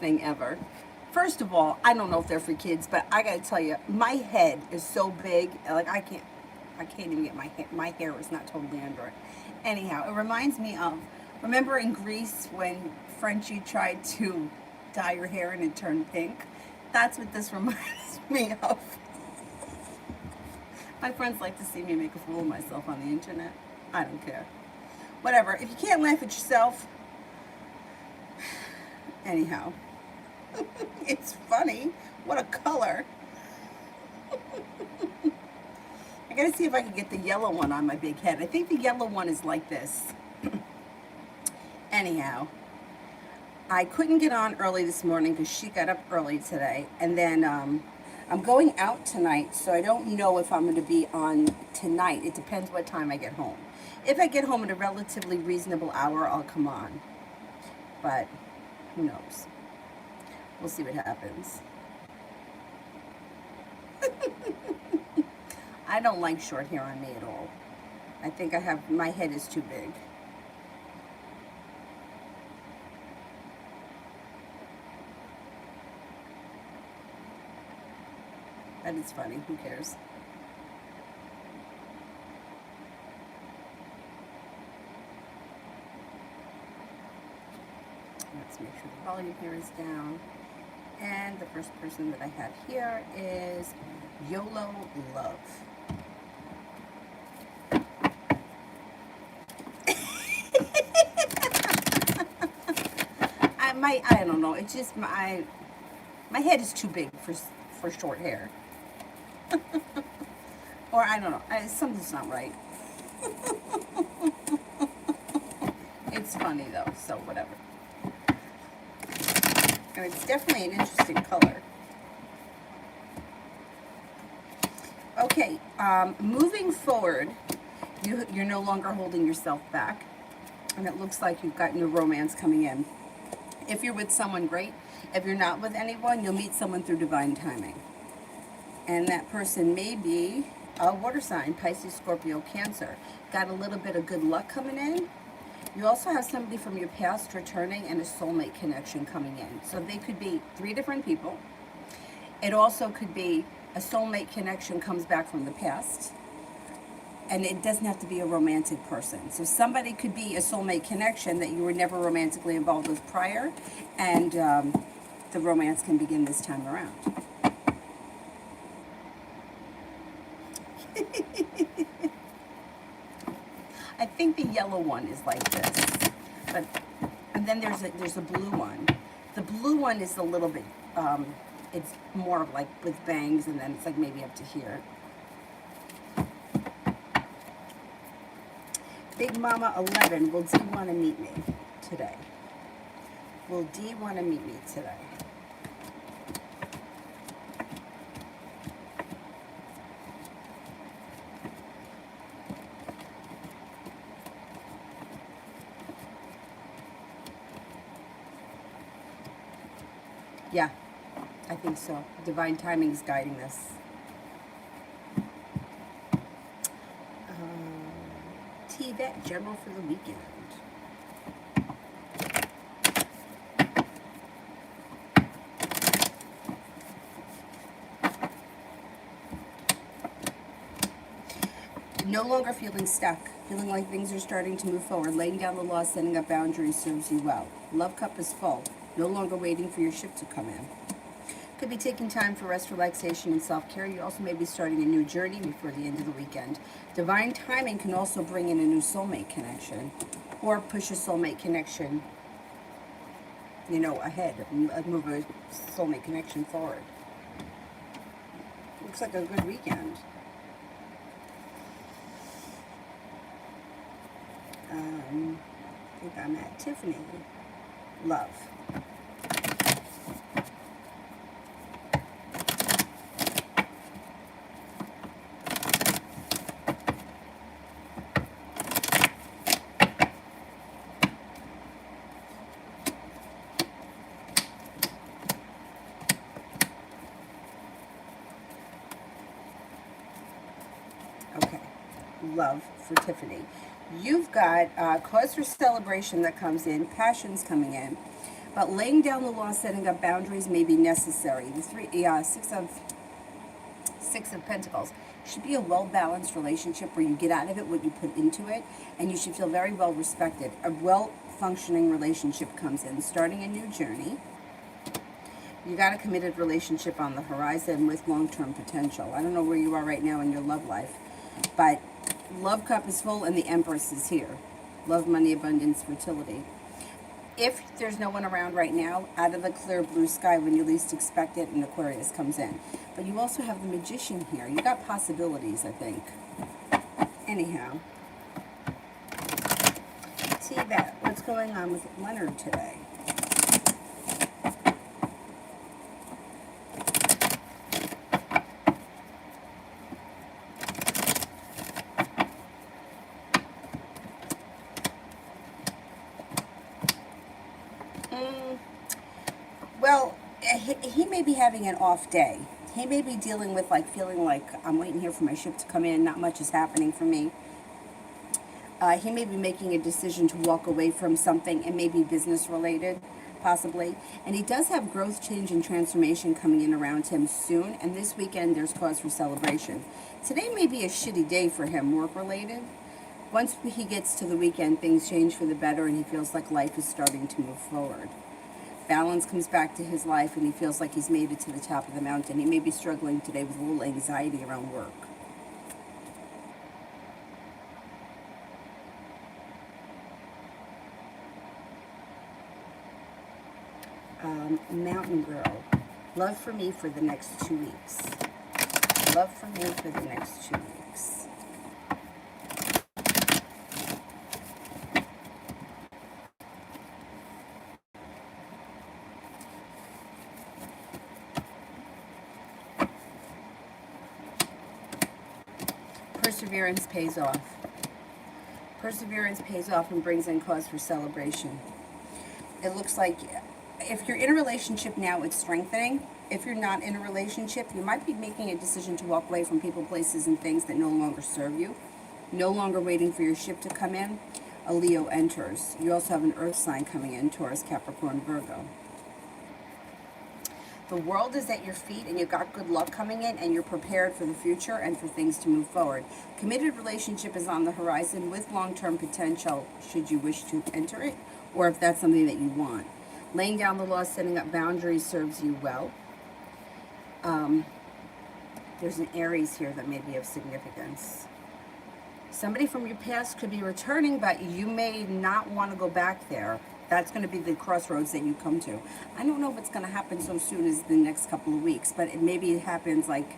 thing ever. First of all, I don't know if they're for kids, but I gotta tell you, my head is so big, like I can't even get my hair is not totally under it. Anyhow, it reminds me of, remember in Greece when Frenchie tried to dye your hair and it turned pink? That's what this reminds me of. My friends like to see me make a fool of myself on the internet. I don't care. Whatever. If you can't laugh at yourself, anyhow, it's funny. What a color. I gotta see if I can get the yellow one on my big head. I think the yellow one is like this. Anyhow, I couldn't get on early this morning because she got up early today. And then I'm going out tonight, so I don't know if I'm going to be on tonight. It depends what time I get home. If I get home at a relatively reasonable hour, I'll come on. But who knows? We'll see what happens. I don't like short hair on me at all. I think my head is too big. That is funny. Who cares? Let's make sure the volume here is down. And the first person that I have here is YOLO Love. I don't know. It's just my head is too big for short hair. Or I don't know. Something's not right. It's funny though, so whatever. And it's definitely an interesting color. Okay, moving forward, you're no longer holding yourself back, and it looks like you've got new romance coming in. If you're with someone, great. If you're not with anyone, you'll meet someone through divine timing. And that person may be a water sign, Pisces, Scorpio, Cancer. Got a little bit of good luck coming in. You also have somebody from your past returning and a soulmate connection coming in. So they could be 3 different people. It also could be a soulmate connection comes back from the past. And it doesn't have to be a romantic person. So somebody could be a soulmate connection that you were never romantically involved with prior, and the romance can begin this time around. I think the yellow one is like this, but and then there's a blue one. The blue one is a little bit, it's more of like with bangs, and then it's like maybe up to here. Big Mama 11, will D want to meet me today? Will D want to meet me today? Yeah, I think so. Divine timing is guiding this. T-Vet, general for the weekend. No longer feeling stuck, feeling like things are starting to move forward. Laying down the law, setting up boundaries serves you well. Love cup is full. No longer waiting for your ship to come in. Could be taking time for rest, relaxation, and self-care. You also may be starting a new journey before the end of the weekend. Divine timing can also bring in a new soulmate connection, or push a soulmate connection, ahead, move a soulmate connection forward. Looks like a good weekend. I think I'm at Tiffany. Love. Okay, love for Tiffany. You've got cause for celebration that comes in, passions coming in. But laying down the law, setting up boundaries may be necessary. The Six of Pentacles should be a well-balanced relationship where you get out of it what you put into it, and you should feel very well respected. A well-functioning relationship comes in, starting a new journey. You got a committed relationship on the horizon with long-term potential. I don't know where you are right now in your love life, but love cup is full and the Empress is here. Love, money, abundance, fertility. If there's no one around right now, out of the clear blue sky when you least expect it, an Aquarius comes in. But you also have the Magician here. You got possibilities, I think. Anyhow. T-Bet, what's going on with Leonard today? Well, he may be having an off day. He may be dealing with like feeling like I'm waiting here for my ship to come in. Not much is happening for me. He may be making a decision to walk away from something. It may be business related, possibly. And he does have growth, change, and transformation coming in around him soon. And this weekend, there's cause for celebration. Today may be a shitty day for him, work related. Once he gets to the weekend, things change for the better and he feels like life is starting to move forward. Balance comes back to his life and he feels like he's made it to the top of the mountain. He may be struggling today with a little anxiety around work. Mountain Girl. Love for me for the next 2 weeks. Love for me for the next 2 weeks. Perseverance pays off. Perseverance pays off and brings in cause for celebration. It looks like if you're in a relationship now, it's strengthening. If you're not in a relationship, you might be making a decision to walk away from people, places, and things that no longer serve you. No longer waiting for your ship to come in. A Leo enters. You also have an earth sign coming in, Taurus, Capricorn, Virgo. The world is at your feet and you've got good luck coming in and you're prepared for the future and for things to move forward. Committed relationship is on the horizon with long-term potential should you wish to enter it or if that's something that you want. Laying down the law, setting up boundaries serves you well. There's an Aries here that may be of significance. Somebody from your past could be returning, but you may not want to go back there. That's going to be the crossroads that you come to. I don't know what's going to happen so soon as the next couple of weeks, but maybe it happens like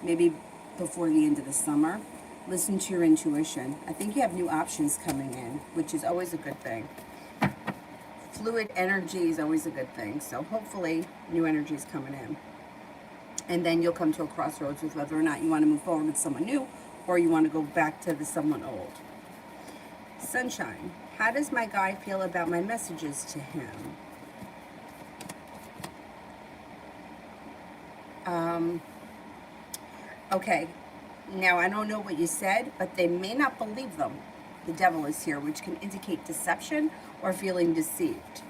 maybe before the end of the summer. Listen to your intuition. I think you have new options coming in, which is always a good thing. Fluid energy is always a good thing. So hopefully new energy is coming in. And then you'll come to a crossroads with whether or not you want to move forward with someone new or you want to go back to the someone old. Sunshine. How does my guy feel about my messages to him? Okay. Now, I don't know what you said, but they may not believe them. The devil is here, which can indicate deception or feeling deceived.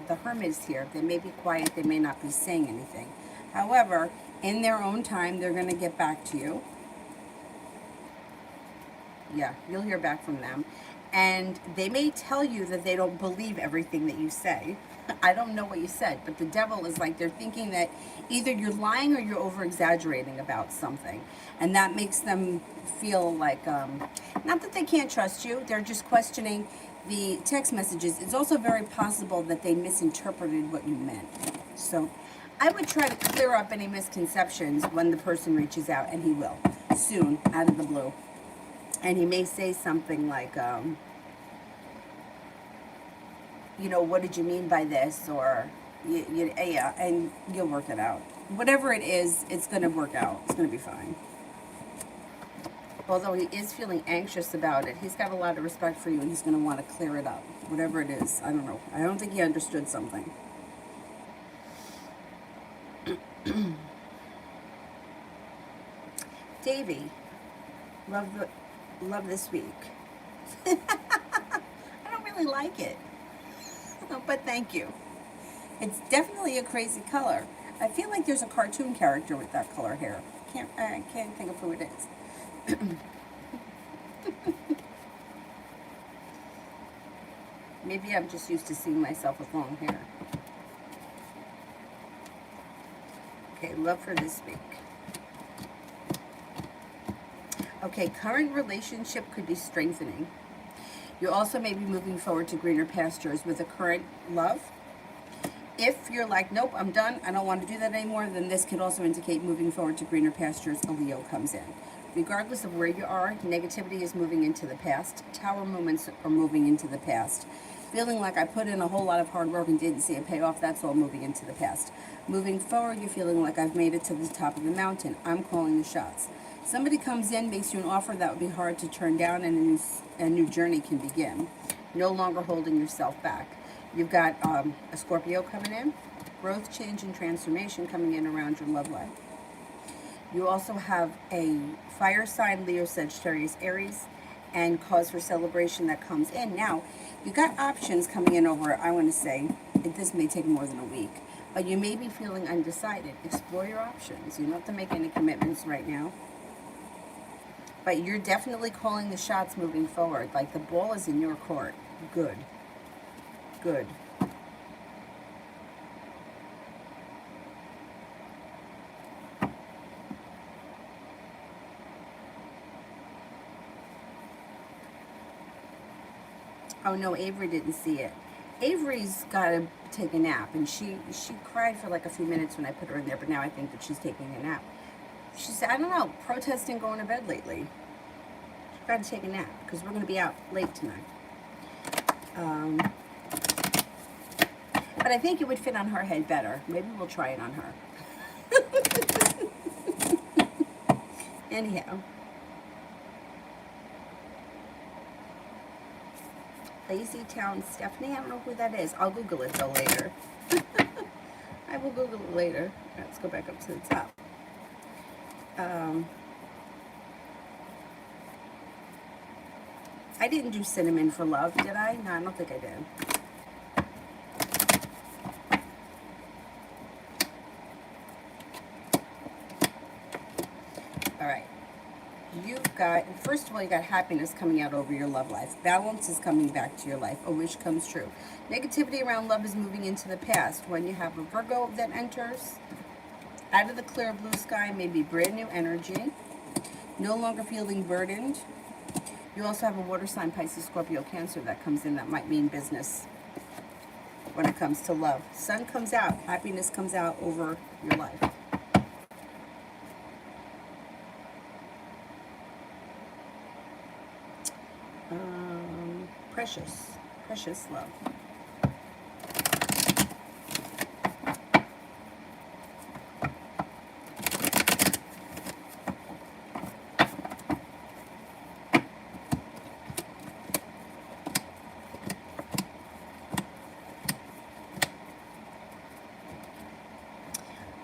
The Hermit is here. They may be quiet. They may not be saying anything. However, in their own time, they're going to get back to you. Yeah, you'll hear back from them. And they may tell you that they don't believe everything that you say. I don't know what you said, but the devil is like, they're thinking that either you're lying or you're over-exaggerating about something. And that makes them feel like, not that they can't trust you, they're just questioning the text messages. It's also very possible that they misinterpreted what you meant. So I would try to clear up any misconceptions when the person reaches out, and he will, soon, out of the blue. And he may say something like, you know, what did you mean by this? Or, yeah, and you'll work it out. Whatever it is, it's going to work out. It's going to be fine. Although he is feeling anxious about it, he's got a lot of respect for you and he's going to want to clear it up. Whatever it is, I don't know. I don't think he understood something. Davey, love this week. I don't really like it, but thank you. It's definitely a crazy color. I feel like there's a cartoon character with that color hair. I can't think of who it is. Maybe I'm just used to seeing myself with long hair. Okay, love for this week. Okay, current relationship could be strengthening. You also may be moving forward to greener pastures with a current love. If you're like, nope, I'm done, I don't want to do that anymore, then this could also indicate moving forward to greener pastures. A Leo comes in. Regardless of where you are, negativity is moving into the past. Tower moments are moving into the past. Feeling like I put in a whole lot of hard work and didn't see a payoff, that's all moving into the past. Moving forward, you're feeling like I've made it to the top of the mountain. I'm calling the shots. Somebody comes in, makes you an offer that would be hard to turn down, and a new journey can begin. No longer holding yourself back. You've got a Scorpio coming in, growth, change, and transformation coming in around your love life. You also have a fire sign, Leo, Sagittarius, Aries, and cause for celebration that comes in. Now, you got options coming in over, I want to say, this may take more than a week, but you may be feeling undecided. Explore your options. You don't have to make any commitments right now. But you're definitely calling the shots moving forward. Like the ball is in your court. Good. Good. Oh no, Avery didn't see it. Avery's got to take a nap, and she cried for like a few minutes when I put her in there, but now I think that she's taking a nap. She said, I don't know, protesting going to bed lately. She's got to take a nap because we're going to be out late tonight. But I think it would fit on her head better. Maybe we'll try it on her. Anyhow. Lazy Town Stephanie, I don't know who that is. I'll Google it though later. I will Google it later. Let's go back up to the top. I didn't do cinnamon for love, did I? No, I don't think I did. All right. You've got, first of all, you got happiness coming out over your love life. Balance is coming back to your life. A wish comes true. Negativity around love is moving into the past. When you have a Virgo that enters, out of the clear blue sky may be brand new energy. No longer feeling burdened. You also have a water sign, Pisces, Scorpio, Cancer that comes in that might mean business when it comes to love. Sun comes out. Happiness comes out over your life. Precious love.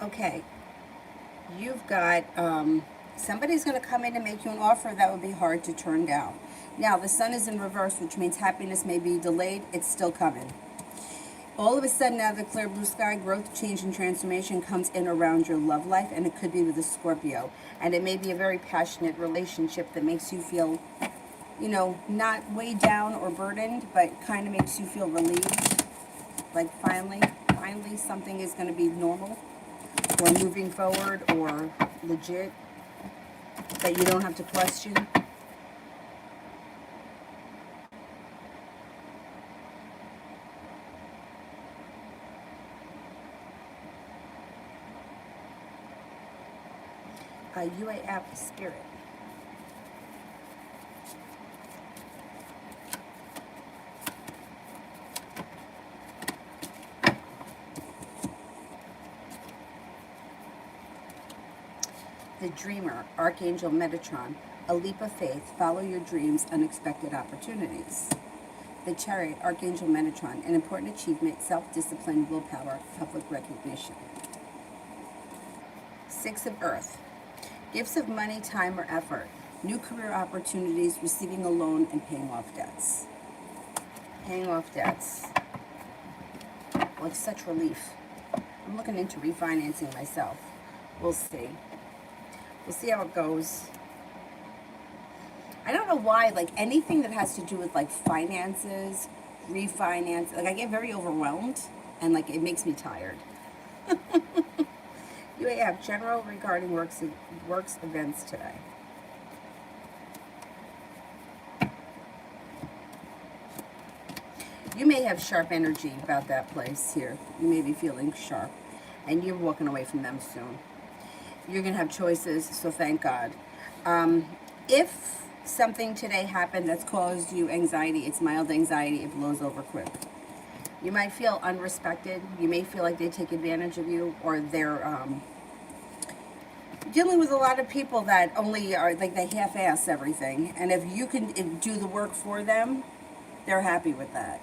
Okay, you've got somebody's going to come in and make you an offer that would be hard to turn down. Now, the sun is in reverse, which means happiness may be delayed. It's still coming. All of a sudden, out of the clear blue sky, growth, change, and transformation comes in around your love life, and it could be with a Scorpio. And it may be a very passionate relationship that makes you feel, you know, not weighed down or burdened, but kind of makes you feel relieved. Like finally something is going to be normal or moving forward or legit that you don't have to question. UAF Spirit. The Dreamer, Archangel Metatron. A leap of faith. Follow your dreams, unexpected opportunities. The Chariot, Archangel Metatron. An important achievement, self-discipline, willpower, public recognition. Six of Earth. Gifts of money, time, or effort. New career opportunities, receiving a loan, and paying off debts. Paying off debts. Like such relief. I'm looking into refinancing myself. We'll see. We'll see how it goes. I don't know why, like anything that has to do with like finances, refinance, like I get very overwhelmed and like it makes me tired. You may have general regarding works events today. You may have sharp energy about that place here. You may be feeling sharp and you're walking away from them soon. You're going to have choices, so thank God. If something today happened that's caused you anxiety, it's mild anxiety, it blows over quick. You might feel unrespected. You may feel like they take advantage of you, or they're dealing with a lot of people that only are like they half-ass everything. And if you can do the work for them, they're happy with that.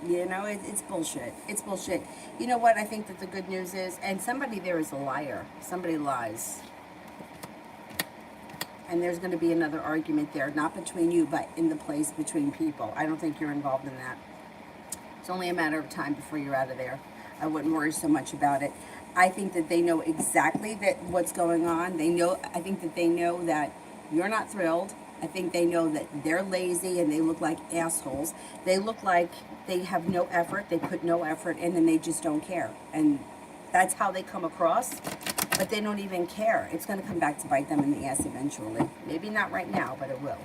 You know, it's bullshit. It's bullshit. You know what? I think that the good news is, and somebody there is a liar. Somebody lies. And there's going to be another argument there, not between you, but in the place between people. I don't think you're involved in that. It's only a matter of time before you're out of there. I wouldn't worry so much about it. I think that they know exactly that what's going on. I think that they know that you're not thrilled. I think they know that they're lazy and they look like assholes. They look like they have no effort. They put no effort in and they just don't care. And that's how they come across. But they don't even care. It's going to come back to bite them in the ass eventually. Maybe not right now, but it will.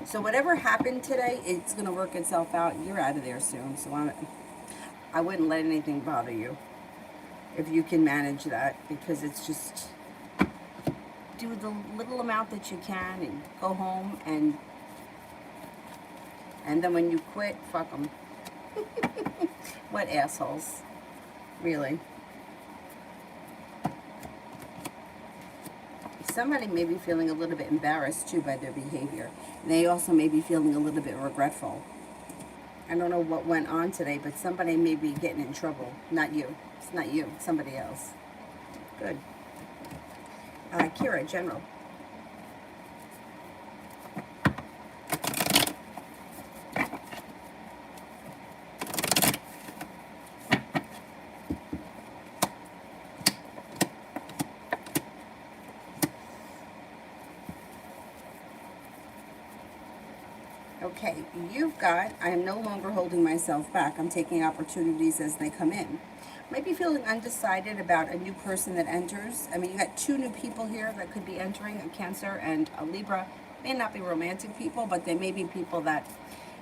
So whatever happened today, it's going to work itself out. You're out of there soon. So I wouldn't let anything bother you if you can manage that, because it's just do the little amount that you can and go home, and then when you quit, fuck them. What assholes. Really. Somebody may be feeling a little bit embarrassed too by their behavior. They also may be feeling a little bit regretful. I don't know what went on today, but somebody may be getting in trouble. Not you. It's not you. It's somebody else. Good. Kira, general. Okay, you've got, I am no longer holding myself back. I'm taking opportunities as they come in. Might be feeling undecided about a new person that enters. I mean, you got two new people here that could be entering, a Cancer and a Libra. May not be romantic people, but they may be people that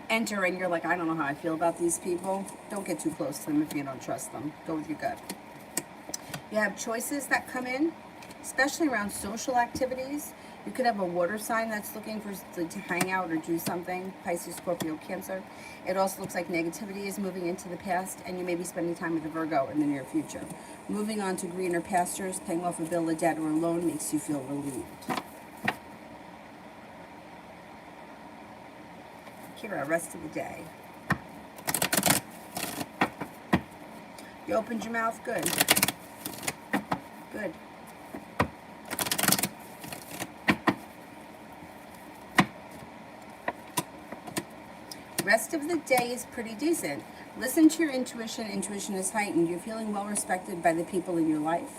enter and you're like, I don't know how I feel about these people. Don't get too close to them if you don't trust them. Go with your gut. You have choices that come in, especially around social activities. You could have a water sign that's looking for to hang out or do something. Pisces, Scorpio, Cancer. It also looks like negativity is moving into the past, and you may be spending time with a Virgo in the near future. Moving on to greener pastures, paying off a bill, a debt, or a loan makes you feel relieved. Kira, rest of the day. You opened your mouth? Good. Good. Rest of the day is pretty decent. Listen to your intuition. Intuition is heightened. You're feeling well respected by the people in your life.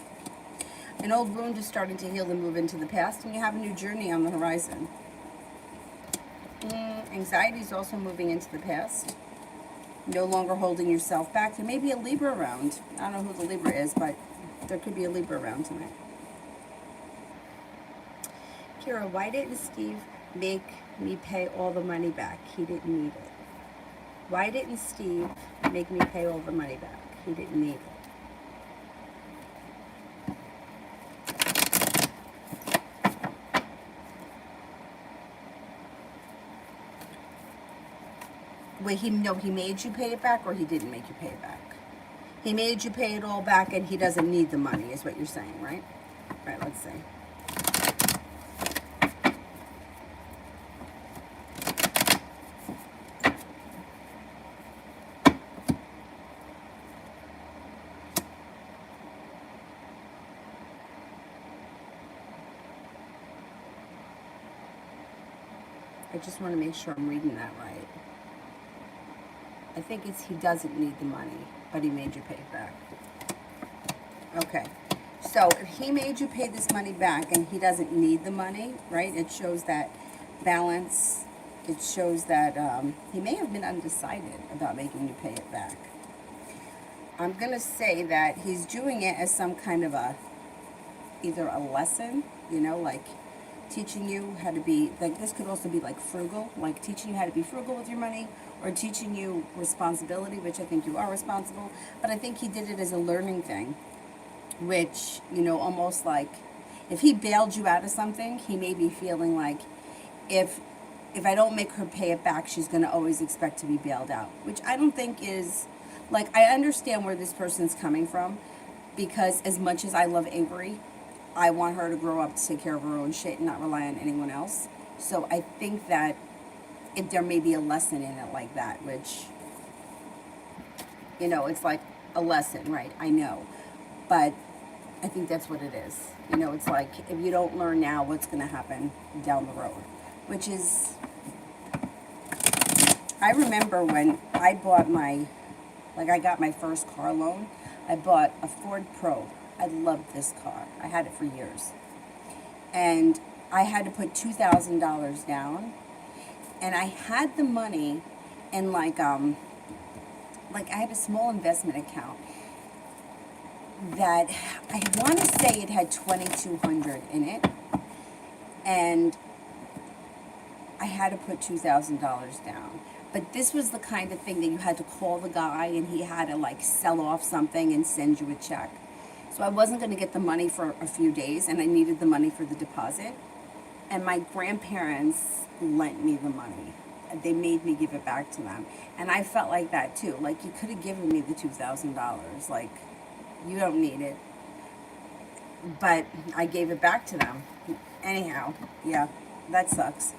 An old wound is starting to heal and move into the past, and you have a new journey on the horizon. Anxiety is also moving into the past. No longer holding yourself back. There may be a Libra around. I don't know who the Libra is, but there could be a Libra around tonight. Kira, why didn't Steve make me pay all the money back? He didn't need it. Why didn't Steve make me pay all the money back? He didn't need it. Wait, he made you pay it back, or he didn't make you pay it back? He made you pay it all back, and he doesn't need the money, is what you're saying, right? Right, let's see. I just want to make sure I'm reading that right. I think it's he doesn't need the money, but he made you pay it back. Okay. So if he made you pay this money back and he doesn't need the money, right? It shows that balance. It shows that he may have been undecided about making you pay it back. I'm going to say that he's doing it as some kind of either a lesson, you know, like teaching you how to be, like this could also be like frugal, like teaching you how to be frugal with your money, or teaching you responsibility, which I think you are responsible, but I think he did it as a learning thing, which, you know, almost like if he bailed you out of something, he may be feeling like if I don't make her pay it back, she's going to always expect to be bailed out, which I don't think is, like, I understand where this person's coming from, because as much as I love Avery, I want her to grow up to take care of her own shit and not rely on anyone else. So I think that if there may be a lesson in it like that, which, you know, it's like a lesson, right? I know. But I think that's what it is. You know, it's like if you don't learn now, what's going to happen down the road? Which is, I remember when I bought I got my first car loan, I bought a Ford Probe. I loved this car. I had it for years. And I had to put $2,000 down. And I had the money in like I had a small investment account that I want to say it had $2,200 in it. And I had to put $2,000 down. But this was the kind of thing that you had to call the guy and he had to like sell off something and send you a check. So I wasn't going to get the money for a few days and I needed the money for the deposit. And my grandparents lent me the money. They made me give it back to them. And I felt like that too. Like, you could have given me the $2,000. Like, you don't need it. But I gave it back to them. Anyhow, yeah, that sucks.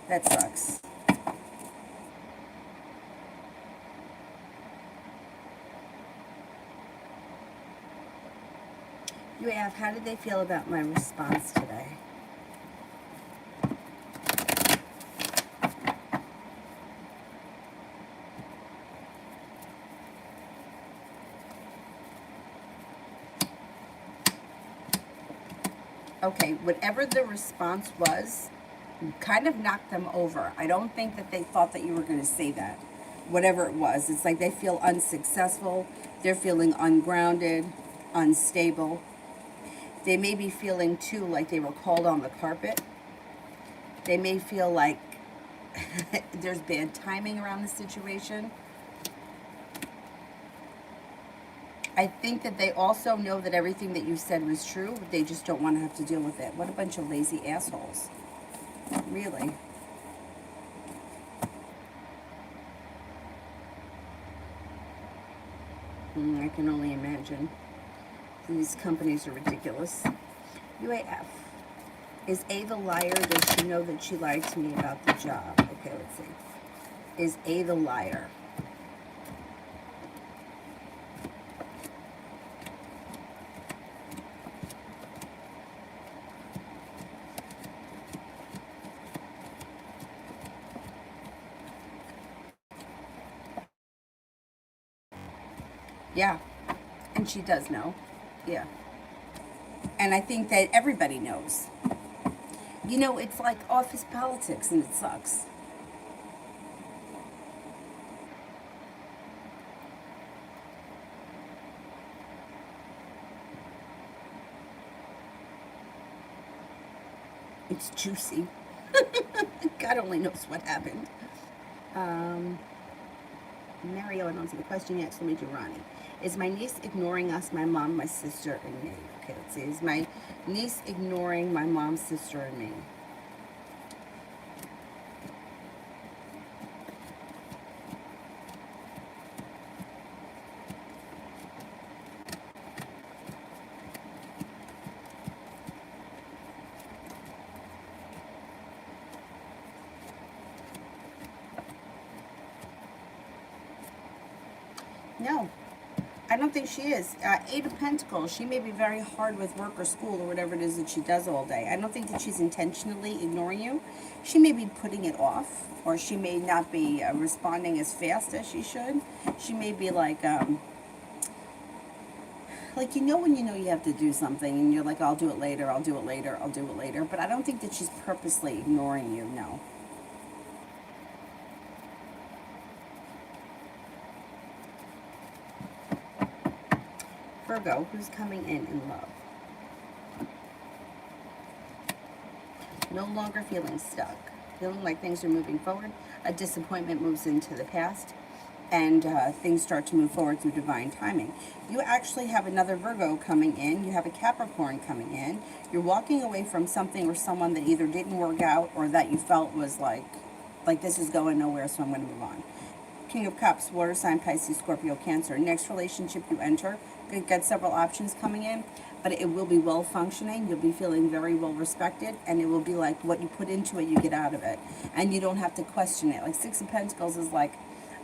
That sucks. You ask, how did they feel about my response today? Okay, whatever the response was, kind of knocked them over. I don't think that they thought that you were going to say that. Whatever it was, it's like they feel unsuccessful. They're feeling ungrounded, unstable. They may be feeling too like they were called on the carpet. They may feel like there's bad timing around the situation. I think that they also know that everything that you said was true. They just don't want to have to deal with it. What a bunch of lazy assholes. Really. I can only imagine. These companies are ridiculous. UAF. Is A the liar? Does she know that she lied to me about the job? Okay, let's see. Is A the liar? Yeah. And she does know. Yeah. And I think that everybody knows. You know, it's like office politics and it sucks. It's juicy. God only knows what happened. Mario, I don't see the question yet, so let me do Ronnie. Is my niece ignoring us, my mom, my sister, and me? Okay, let's see. Is my niece ignoring my mom, sister, and me? No. I don't think she is. Eight of Pentacles, she may be very hard with work or school or whatever it is that she does all day. I don't think that she's intentionally ignoring you. She may be putting it off, or she may not be responding as fast as she should. She may be like you know when you know you have to do something and you're like, I'll do it later, I'll do it later, I'll do it later. But I don't think that she's purposely ignoring you, no. Virgo, who's coming in love? No longer feeling stuck, feeling like things are moving forward. A disappointment moves into the past, and things start to move forward through divine timing. You actually have another Virgo coming in. You have a Capricorn coming in. You're walking away from something or someone that either didn't work out or that you felt was like this is going nowhere, so I'm going to move on. King of Cups, water sign, Pisces, Scorpio, Cancer. Next relationship you enter, you get several options coming in, but it will be well functioning. You'll be feeling very well respected, and it will be like what you put into it, you get out of it. And you don't have to question it. Like Six of Pentacles is like,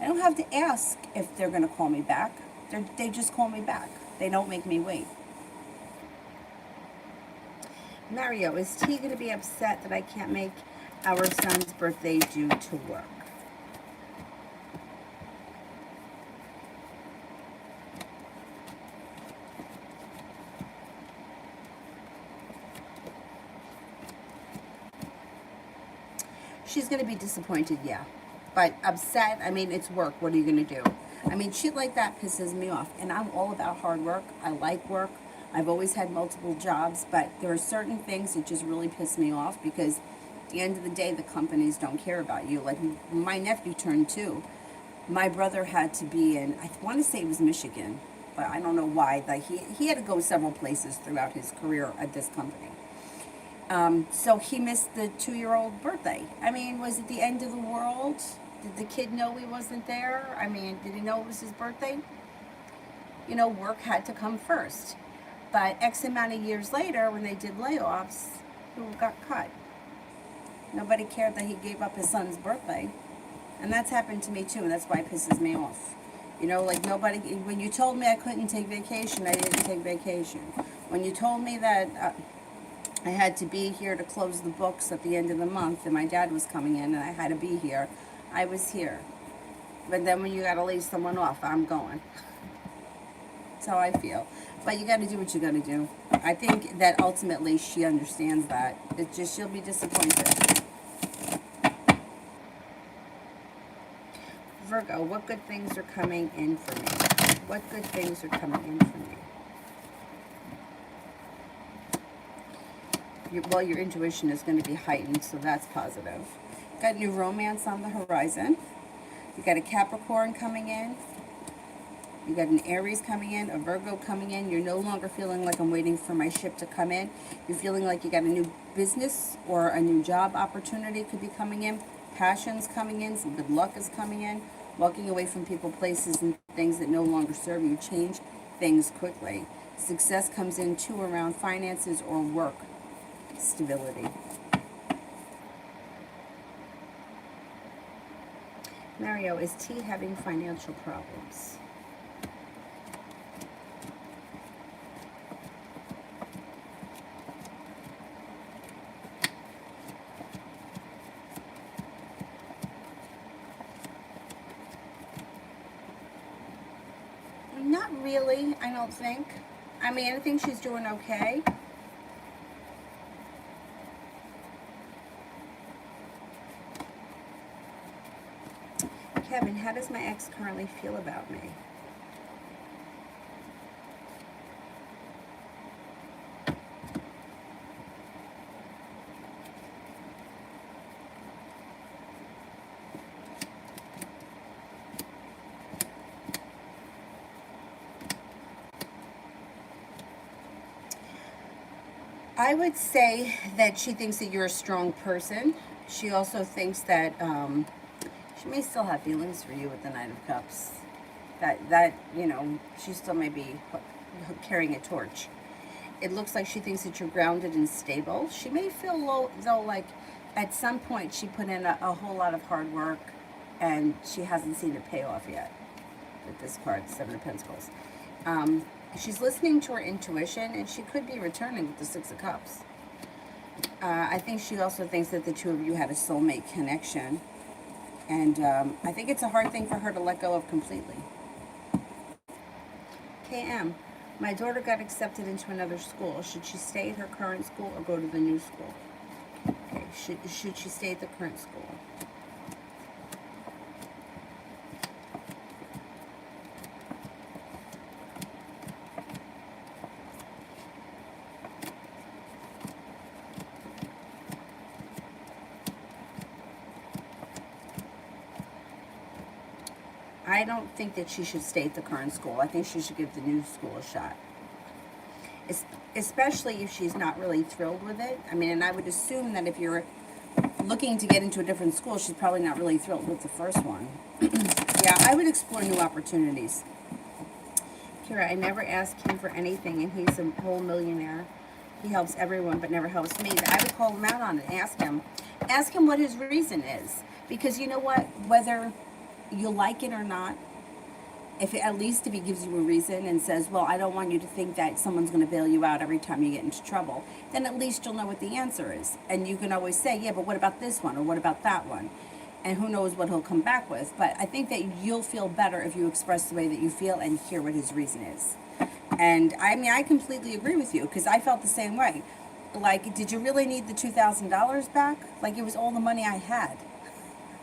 I don't have to ask if they're going to call me back. They just call me back. They don't make me wait. Mario, is T going to be upset that I can't make our son's birthday due to work? She's going to be disappointed, yeah. But upset, I mean, it's work. What are you going to do? I mean, shit like that pisses me off. And I'm all about hard work. I like work. I've always had multiple jobs. But there are certain things that just really piss me off because at the end of the day, the companies don't care about you. Like, my nephew turned 2. My brother had to be in, I want to say it was Michigan. But I don't know why. Like, he had to go several places throughout his career at this company. So he missed the 2-year-old birthday. I mean, was it the end of the world? Did the kid know he wasn't there? I mean, did he know it was his birthday? You know, work had to come first. But X amount of years later, when they did layoffs, who got cut? Nobody cared that he gave up his son's birthday. And that's happened to me too, and that's why it pisses me off. You know, like nobody, when you told me I couldn't take vacation, I didn't take vacation. When you told me that I had to be here to close the books at the end of the month, and my dad was coming in, and I had to be here, I was here. But then when you got to leave someone off, I'm going. That's how I feel. But you got to do what you got to do. I think that ultimately she understands that. It's just she'll be disappointed. Virgo, what good things are coming in for me? What good things are coming in for me? Well, your intuition is going to be heightened, so that's positive. Got new romance on the horizon. You got a Capricorn coming in. You got an Aries coming in, a Virgo coming in. You're no longer feeling like I'm waiting for my ship to come in. You're feeling like you got a new business or a new job opportunity could be coming in. Passion's coming in. Some good luck is coming in. Walking away from people, places, and things that no longer serve you. Change things quickly. Success comes in too around finances or work. Stability. Mario, is T having financial problems? Not really, I don't think. I mean, I think she's doing okay. Kevin, how does my ex currently feel about me? I would say that she thinks that you're a strong person. She also thinks that she may still have feelings for you with the Knight of Cups. That you know, she still may be carrying a torch. It looks like she thinks that you're grounded and stable. She may feel low, though, like at some point she put in a whole lot of hard work and she hasn't seen it pay off yet with this card, Seven of Pentacles. She's listening to her intuition, and she could be returning with the Six of Cups. I think she also thinks that the two of you had a soulmate connection. And I think it's a hard thing for her to let go of completely. KM, my daughter got accepted into another school. Should she stay at her current school or go to the new school? Okay, should she stay at the current school? I don't think that she should stay at the current school. I think she should give the new school a shot. Especially if she's not really thrilled with it. I mean, and I would assume that if you're looking to get into a different school, she's probably not really thrilled with the first one. Yeah, I would explore new opportunities. Kira, I never ask him for anything, and he's a whole millionaire. He helps everyone, but never helps me. I would call him out on it. Ask him what his reason is. Because you know what? Whether you like it or not, if he gives you a reason and says, well, I don't want you to think that someone's going to bail you out every time you get into trouble, then at least you'll know what the answer is. And you can always say, yeah, but what about this one, or what about that one? And who knows what he'll come back with. But I think that you'll feel better if you express the way that you feel and hear what his reason is. And I mean, I completely agree with you, because I felt the same way. Like, did you really need the $2,000 back? Like, it was all the money I had.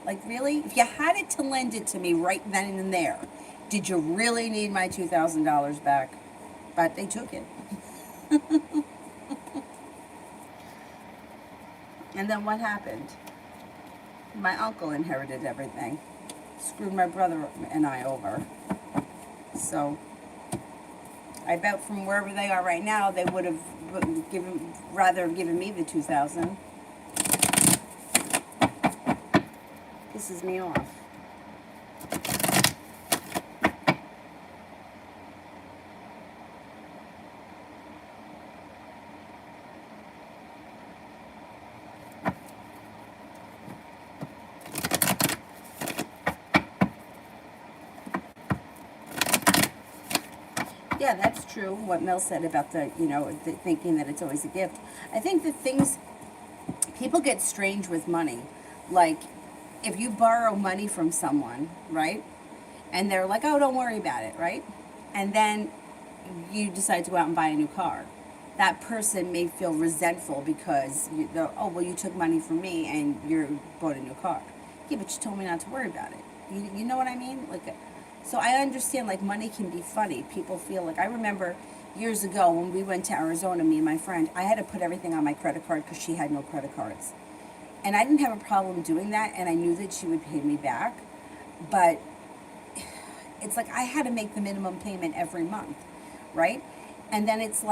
Like, really? If you had it to lend it to me right then and there, did you really need my $2,000 back? But they took it. And then what happened? My uncle inherited everything. Screwed my brother and I over. So, I bet from wherever they are right now, they would have rather given me the $2,000. Pisses me off. Yeah, that's true, what Mel said about thinking that it's always a gift. I think that people get strange with money. Like, if you borrow money from someone, right? And they're like, oh, don't worry about it, right? And then you decide to go out and buy a new car. That person may feel resentful because, you took money from me and you bought a new car. Yeah, but you told me not to worry about it. You know what I mean? So I understand, money can be funny. People feel I remember years ago when we went to Arizona, me and my friend, I had to put everything on my credit card because she had no credit cards. And I didn't have a problem doing that, and I knew that she would pay me back. But it's I had to make the minimum payment every month, right? And then it's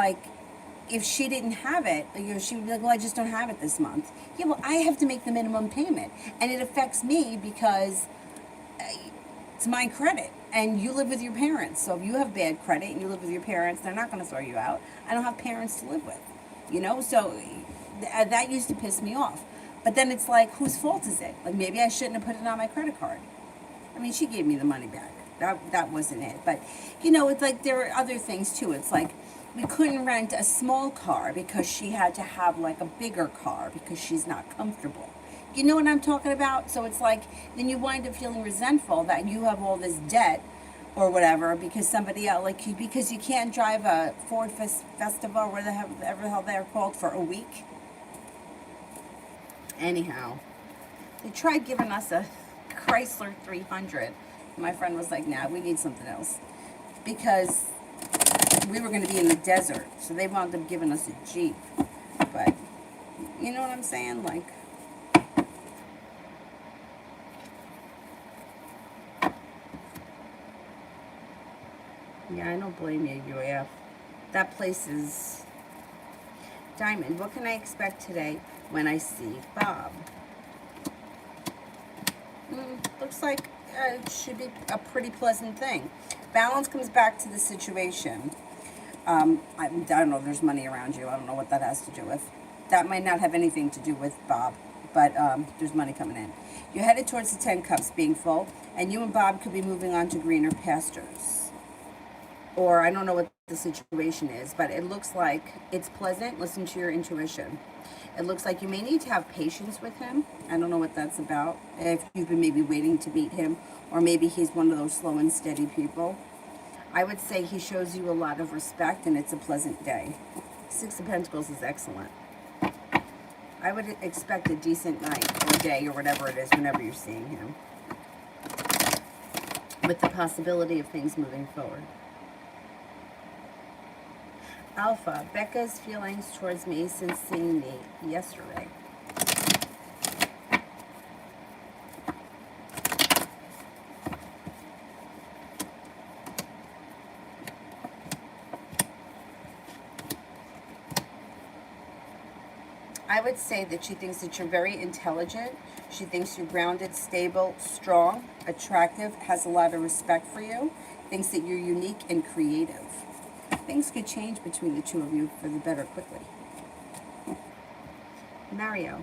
if she didn't have it, she would be like, well, I just don't have it this month. Yeah, well, I have to make the minimum payment. And it affects me because it's my credit. And you live with your parents. So if you have bad credit and you live with your parents, they're not going to throw you out. I don't have parents to live with, So that used to piss me off. But then it's whose fault is it? Maybe I shouldn't have put it on my credit card. I mean, she gave me the money back. That wasn't it. But, it's there are other things too. It's we couldn't rent a small car because she had to have a bigger car because she's not comfortable. You know what I'm talking about? So it's then you wind up feeling resentful that you have all this debt or whatever because somebody else, because you can't drive a Ford Festival or whatever the hell they're called for a week. Anyhow, they tried giving us a Chrysler 300. My friend was like, nah, we need something else. Because we were going to be in the desert. So they wound up giving us a Jeep. But, you know what I'm saying? Yeah, I don't blame you, UAF. That place is... Diamond, what can I expect today when I see Bob? Looks like it should be a pretty pleasant thing. Balance comes back to the situation. I don't know if there's money around you. I don't know what that has to do with. That might not have anything to do with Bob, but there's money coming in. You're headed towards the 10 cups being full, and you and Bob could be moving on to greener pastures. or I don't know what the situation is, but it looks like it's pleasant. Listen to your intuition. It looks like you may need to have patience with him. I don't know what that's about. If you've been maybe waiting to meet him, or maybe he's one of those slow and steady people. I would say he shows you a lot of respect, and it's a pleasant day. Six of Pentacles is excellent. I would expect a decent night or day or whatever it is whenever you're seeing him, with the possibility of things moving forward. Alpha, Becca's feelings towards me since seeing me yesterday. I would say that she thinks that you're very intelligent. She thinks you're grounded, stable, strong, attractive, has a lot of respect for you, thinks that you're unique and creative. Things could change between the two of you for the better quickly. Mario,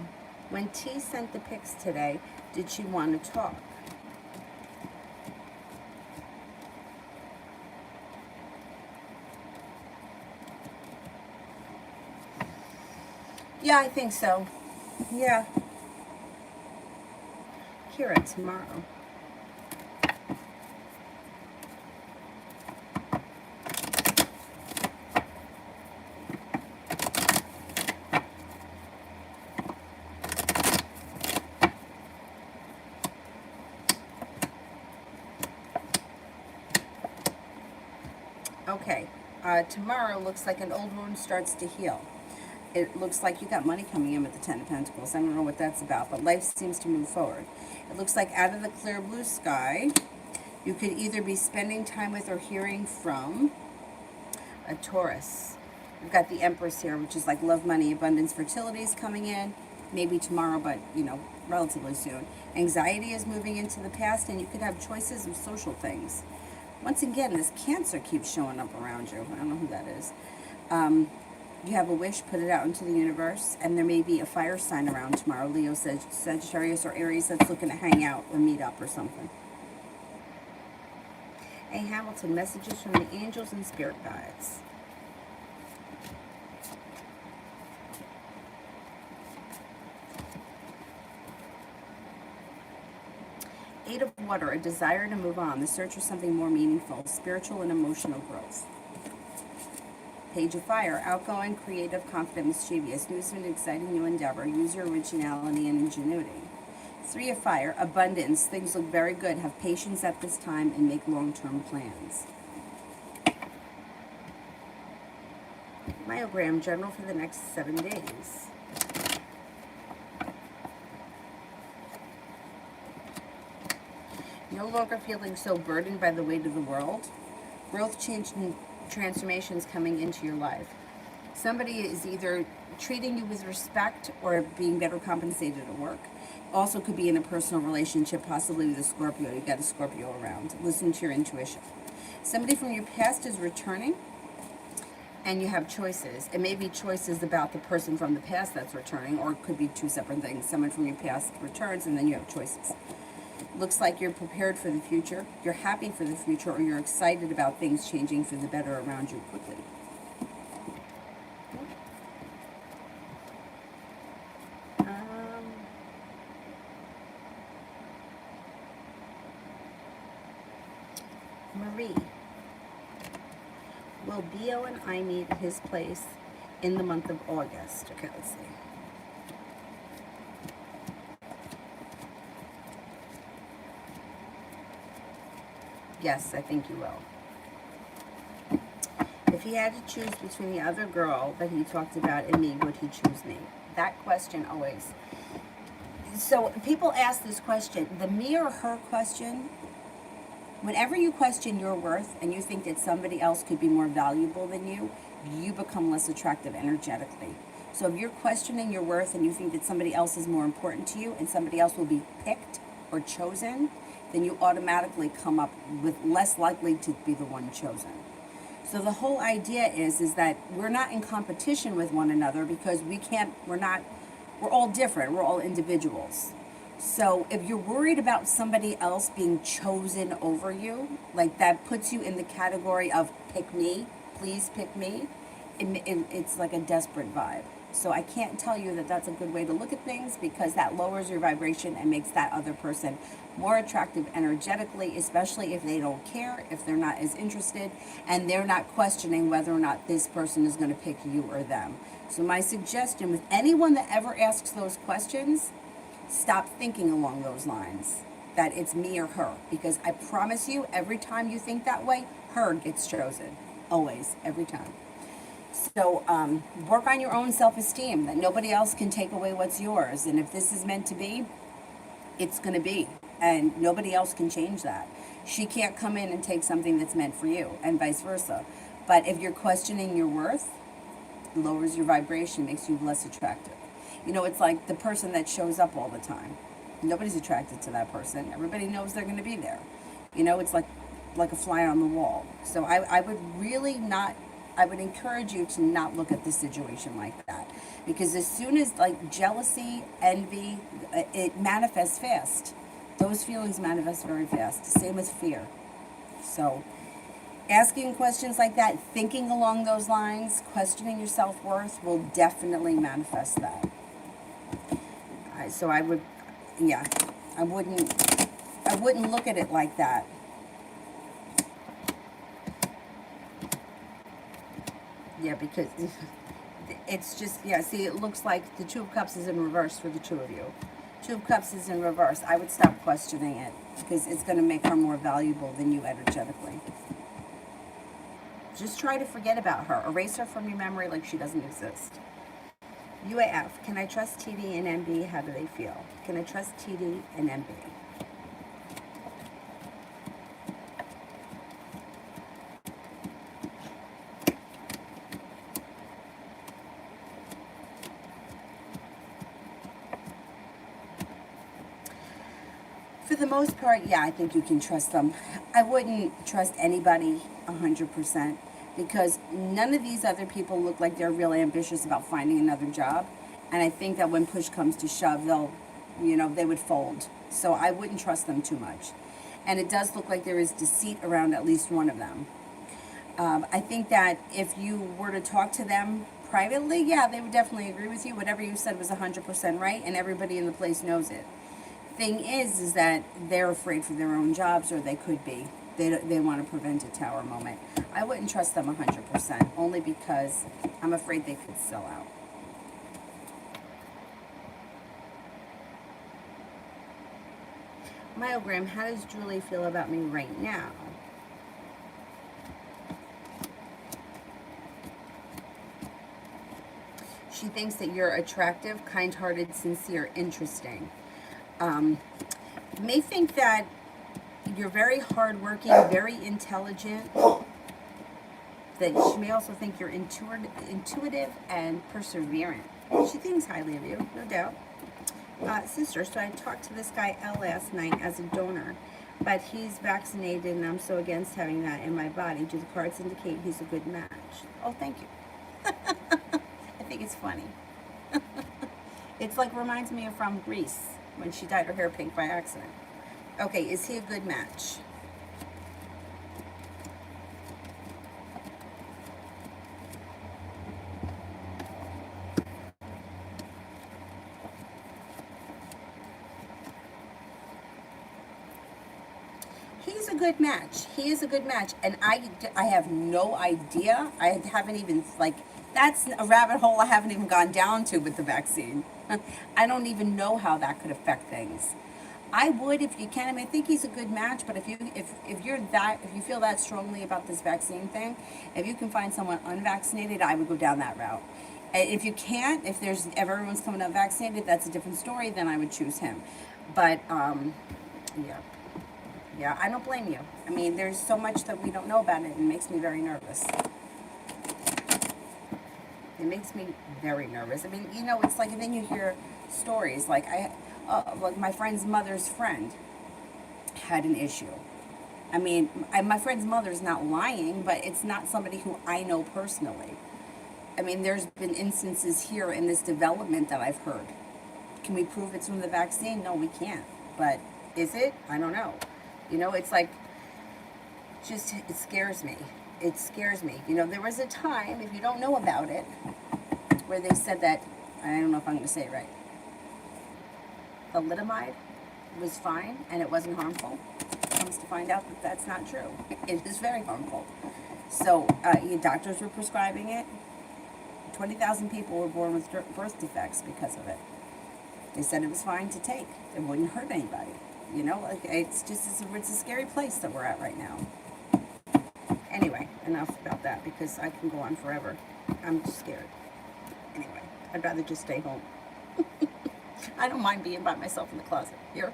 when T sent the pics today, did she want to talk? Yeah, I think so. Yeah. Kira, tomorrow. Okay, tomorrow looks like an old wound starts to heal. It looks like you got money coming in with the Ten of Pentacles. I don't know what that's about, but life seems to move forward. It looks like out of the clear blue sky, you could either be spending time with or hearing from a Taurus. We've got the Empress here, which is like love, money, abundance, fertility is coming in. Maybe tomorrow, but, you know, relatively soon. Anxiety is moving into the past, and you could have choices of social things. Once again, this Cancer keeps showing up around you. I don't know who that is. You have a wish, put it out into the universe, and there may be a fire sign around tomorrow. Leo, Sagittarius, or Aries that's looking to hang out or meet up or something. Hey, Hamilton, messages from the angels and spirit guides. Eight of Water, a desire to move on, the search for something more meaningful, spiritual and emotional growth. Page of Fire, outgoing, creative, confident, mischievous, news of an exciting new endeavor, use your originality and ingenuity. Three of Fire, abundance, things look very good, have patience at this time and make long-term plans. Myogram, general for the next 7 days. No longer feeling so burdened by the weight of the world. Growth, change, and transformations coming into your life. Somebody is either treating you with respect or being better compensated at work. Also could be in a personal relationship, possibly with a Scorpio. You got a Scorpio around. Listen to your intuition. Somebody from your past is returning, and you have choices. It may be choices about the person from the past that's returning, or it could be two separate things. Someone from your past returns, and then you have choices. Looks like you're prepared for the future, you're happy for the future, or you're excited about things changing for the better around you quickly. Marie. Will Bio and I meet at his place in the month of August? Okay, let's see. Yes, I think you will. If he had to choose between the other girl that he talked about and me, would he choose me? That question always. So people ask this question, the me or her question. Whenever you question your worth and you think that somebody else could be more valuable than you, you become less attractive energetically. So if you're questioning your worth and you think that somebody else is more important to you and somebody else will be picked or chosen, then you automatically come up with less likely to be the one chosen. So the whole idea is that we're not in competition with one another because we're all different, we're all individuals. So if you're worried about somebody else being chosen over you, like that puts you in the category of pick me, please pick me, it's like a desperate vibe. So I can't tell you that that's a good way to look at things, because that lowers your vibration and makes that other person more attractive energetically, especially if they don't care, if they're not as interested, and they're not questioning whether or not this person is going to pick you or them. So my suggestion with anyone that ever asks those questions, stop thinking along those lines, that it's me or her, because I promise you, every time you think that way, her gets chosen. Always, every time. So work on your own self-esteem, that nobody else can take away what's yours. And if this is meant to be, it's going to be. And nobody else can change that. She can't come in and take something that's meant for you, and vice versa. But if you're questioning your worth, it lowers your vibration, makes you less attractive. You know, it's like the person that shows up all the time. Nobody's attracted to that person. Everybody knows they're going to be there. You know, it's like a fly on the wall. So I would really not, I would encourage you to not look at the situation like that. Because as soon as, like, jealousy, envy, it manifests fast. Those feelings manifest very fast. Same with fear. So asking questions like that, thinking along those lines, questioning your self-worth will definitely manifest that. So I would, yeah, I wouldn't look at it like that. Yeah, because it's just, yeah, see, it looks like the Two of Cups is in reverse for the two of you. Two of Cups is in reverse. I would stop questioning it, because it's going to make her more valuable than you energetically. Just try to forget about her. Erase her from your memory like she doesn't exist. UAF, can I trust TD and MB? How do they feel? Can I trust TD and MB? For the most part, yeah, I think you can trust them. I wouldn't trust anybody 100%, because none of these other people look like they're really ambitious about finding another job. And I think that when push comes to shove, they'll, they would fold. So I wouldn't trust them too much. And it does look like there is deceit around at least one of them. I think that if you were to talk to them privately, yeah, they would definitely agree with you. Whatever you said was 100% right, and everybody in the place knows it. Thing is that they're afraid for their own jobs, or they could be. They want to prevent a tower moment. I wouldn't trust them 100%, only because I'm afraid they could sell out. Myogram, how does Julie feel about me right now? She thinks that you're attractive, kind-hearted, sincere, interesting. May think that you're very hardworking, very intelligent. That she may also think you're intuitive and perseverant. She thinks highly of you, no doubt. Sister, so I talked to this guy L last night as a donor, but he's vaccinated and I'm so against having that in my body. Do the cards indicate he's a good match? Oh, thank you. I think it's funny. It's like, reminds me of from Greece, when she dyed her hair pink by accident. Okay, is he a good match? He's a good match. He is a good match. And I have no idea. I haven't even, like, that's a rabbit hole I haven't even gone down to with the vaccine. I don't even know how that could affect things. I would, if you can. I mean, I think he's a good match, but if you feel that strongly about this vaccine thing, if you can find someone unvaccinated, I would go down that route. If you can't, if everyone's coming up vaccinated, that's a different story. Then I would choose him. But yeah, I don't blame you. I mean, there's so much that we don't know about it, and it makes me very nervous. It makes me very nervous. I mean, it's like, and then you hear stories like like my friend's mother's friend had an issue. I mean, my friend's mother's not lying, but it's not somebody who I know personally. I mean, there's been instances here in this development that I've heard. Can we prove it's from the vaccine? No, we can't. But is it? I don't know. You know, it's like, just, it scares me. It scares me. You know, there was a time, if you don't know about it, where they said that, I don't know if I'm going to say it right, thalidomide was fine and it wasn't harmful. Comes to find out that that's not true. It is very harmful. So doctors were prescribing it. 20,000 people were born with birth defects because of it. They said it was fine to take. It wouldn't hurt anybody. You know, like, it's just, it's a scary place that we're at right now. Anyway, enough about that, because I can go on forever. I'm just scared. Anyway, I'd rather just stay home. I don't mind being by myself in the closet. Here,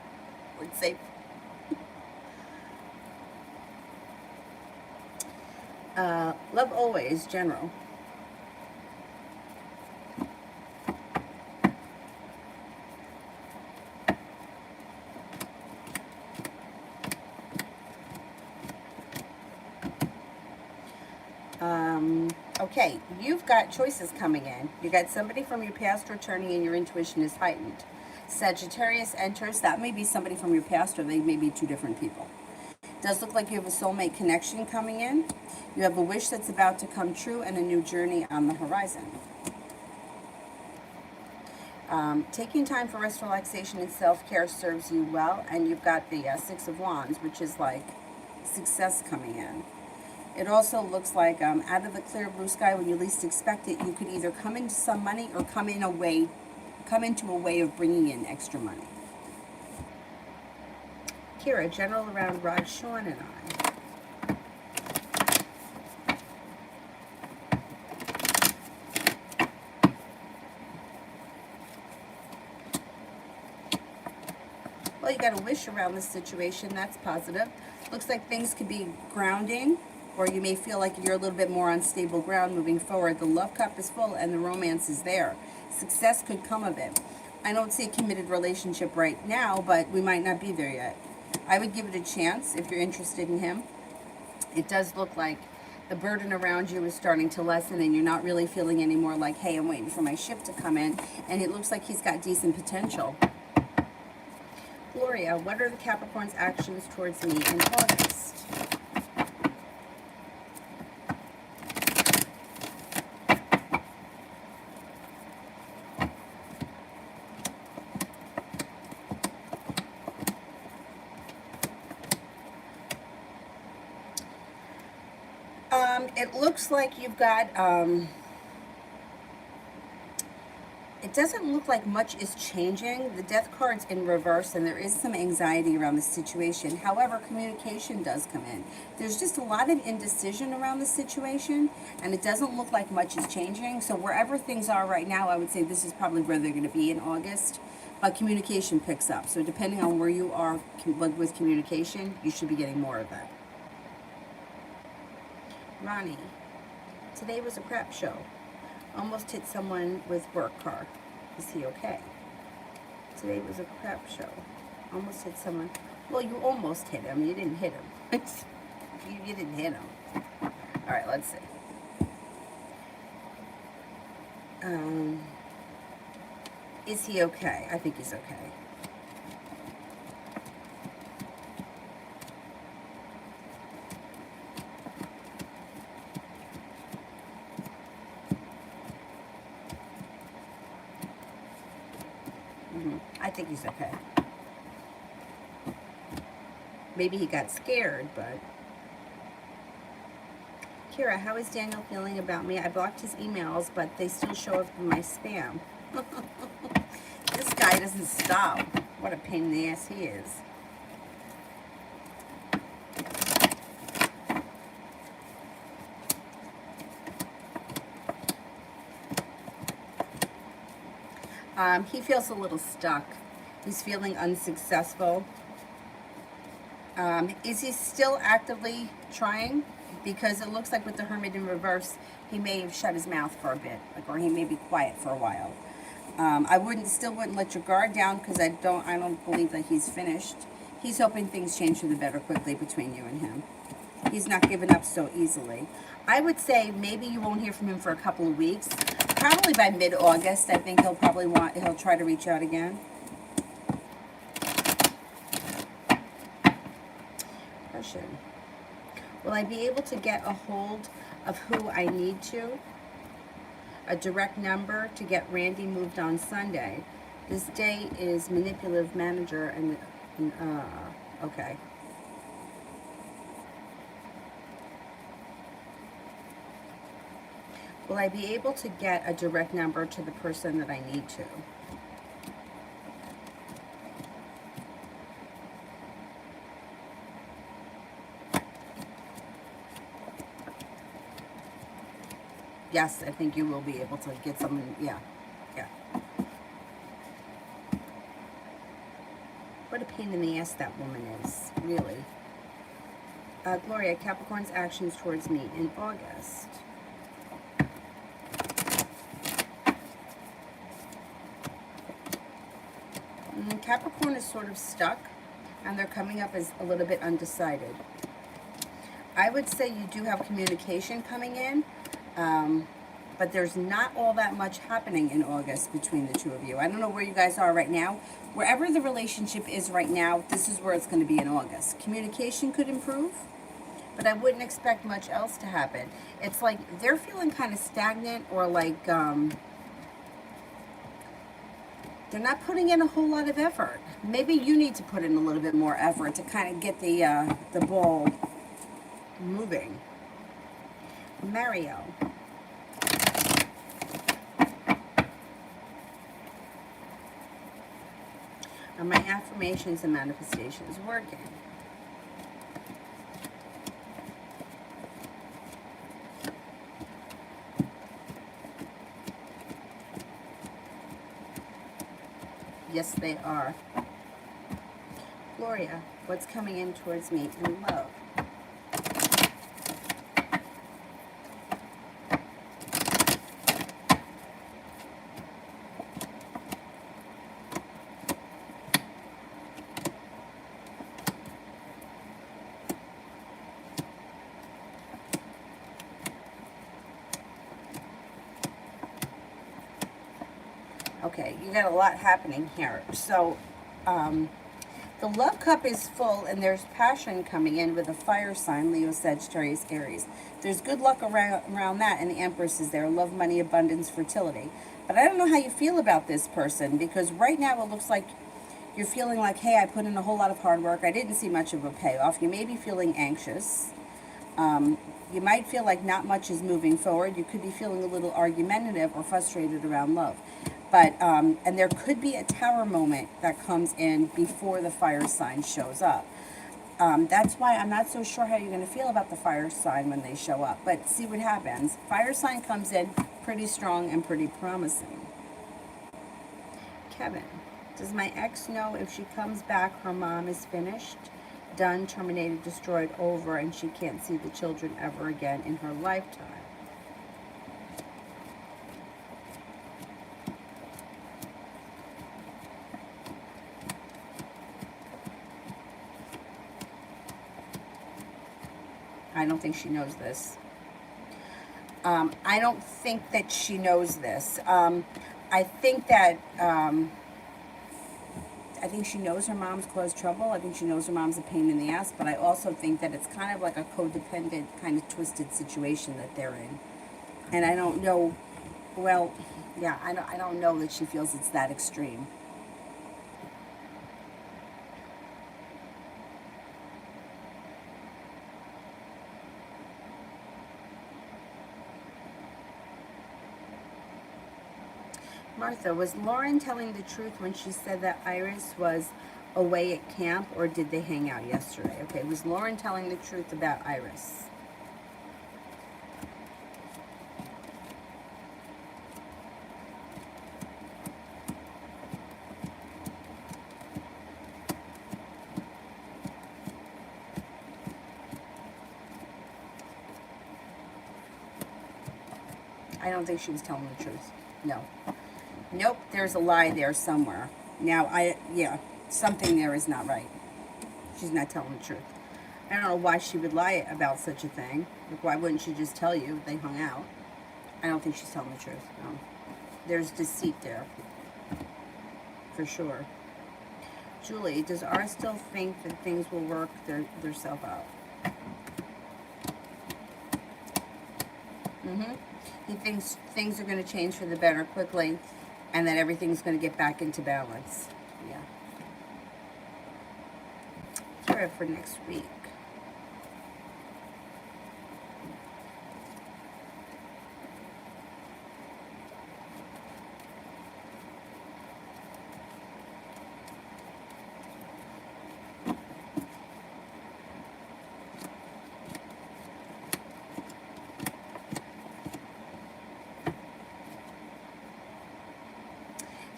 it's safe. Love always, General. Okay, you've got choices coming in. You got somebody from your past returning and your intuition is heightened. Sagittarius enters. That may be somebody from your past, or they may be two different people. It does look like you have a soulmate connection coming in. You have a wish that's about to come true and a new journey on the horizon. Taking time for rest, relaxation, and self-care serves you well. And you've got the Six of Wands, which is like success coming in. It also looks like out of the clear blue sky, when you least expect it, you could either come into some money or come into a way of bringing in extra money. Kira, general around Raj, Sean, and I. Well, you got a wish around this situation. That's positive. Looks like things could be grounding, or you may feel like you're a little bit more on stable ground moving forward. The love cup is full and the romance is there. Success could come of it. I don't see a committed relationship right now, but we might not be there yet. I would give it a chance if you're interested in him. It does look like the burden around you is starting to lessen and you're not really feeling anymore like, hey, I'm waiting for my ship to come in. And it looks like he's got decent potential. Gloria, what are the Capricorn's actions towards me in August? It looks like you've got, it doesn't look like much is changing. The death card's in reverse and there is some anxiety around the situation. However, communication does come in. There's just a lot of indecision around the situation and it doesn't look like much is changing. So wherever things are right now, I would say this is probably where they're going to be in August. But communication picks up. So depending on where you are with communication, you should be getting more of that. Ronnie, today was a crap show. Almost hit someone with work car. Is he okay? Today was a crap show. Almost hit someone. Well, you almost hit him. You didn't hit him. you didn't hit him. All right, let's see. Is he okay? I think he's okay. I think he's okay. Maybe he got scared, but... Kira, how is Daniel feeling about me? I blocked his emails, but they still show up in my spam. This guy doesn't stop. What a pain in the ass he is. He feels a little stuck. He's feeling unsuccessful. Is he still actively trying? Because it looks like with the Hermit in reverse, he may have shut his mouth for a bit, or he may be quiet for a while. I still wouldn't let your guard down because I don't believe that he's finished. He's hoping things change for the better quickly between you and him. He's not giving up so easily. I would say maybe you won't hear from him for a couple of weeks. probably by mid-August, I think he'll try to reach out again. Question. Will I be able to get a hold of who I need to? A direct number to get Randy moved on Sunday. This day is manipulative manager and okay. Will I be able to get a direct number to the person that I need to? Yes, I think you will be able to get someone, yeah. What a pain in the ass that woman is, really. Gloria, Capricorn's actions towards me in August. Capricorn is sort of stuck, and they're coming up as a little bit undecided. I would say you do have communication coming in, but there's not all that much happening in August between the two of you. I don't know where you guys are right now. Wherever the relationship is right now, this is where it's going to be in August. Communication could improve, but I wouldn't expect much else to happen. It's like they're feeling kind of stagnant, or like they're not putting in a whole lot of effort. Maybe you need to put in a little bit more effort to kind of get the ball moving. Mario. Are my affirmations and manifestations working? Yes, they are. Gloria, what's coming in towards me in love? Okay, you got a lot happening here. So, the love cup is full, and there's passion coming in with a fire sign, Leo, Sagittarius, Aries. There's good luck around that, and the Empress is there. Love, money, abundance, fertility. But I don't know how you feel about this person, because right now it looks like you're feeling like, hey, I put in a whole lot of hard work. I didn't see much of a payoff. You may be feeling anxious. You might feel like not much is moving forward. You could be feeling a little argumentative or frustrated around love. But, and there could be a tower moment that comes in before the fire sign shows up. That's why I'm not so sure how you're going to feel about the fire sign when they show up. But see what happens. Fire sign comes in pretty strong and pretty promising. Kevin, does my ex know if she comes back, her mom is finished, done, terminated, destroyed, over, and she can't see the children ever again in her lifetime? I don't think she knows this. I don't think that she knows this. I think that, I think she knows her mom's caused trouble. I think she knows her mom's a pain in the ass, but I also think that it's kind of like a codependent, kind of twisted situation that they're in. And I don't know, well, yeah, I don't know that she feels it's that extreme. Martha, was Lauren telling the truth when she said that Iris was away at camp, or did they hang out yesterday? Okay, was Lauren telling the truth about Iris? I don't think she was telling the truth. No. Nope, there's a lie there somewhere. Now, yeah, something there is not right. She's not telling the truth. I don't know why she would lie about such a thing. Like, why wouldn't she just tell you they hung out? I don't think she's telling the truth, no. There's deceit there, for sure. Julie, does R still think that things will work theirself out? He thinks things are going to change for the better quickly, and that everything's going to get back into balance. Yeah. Kira for next week.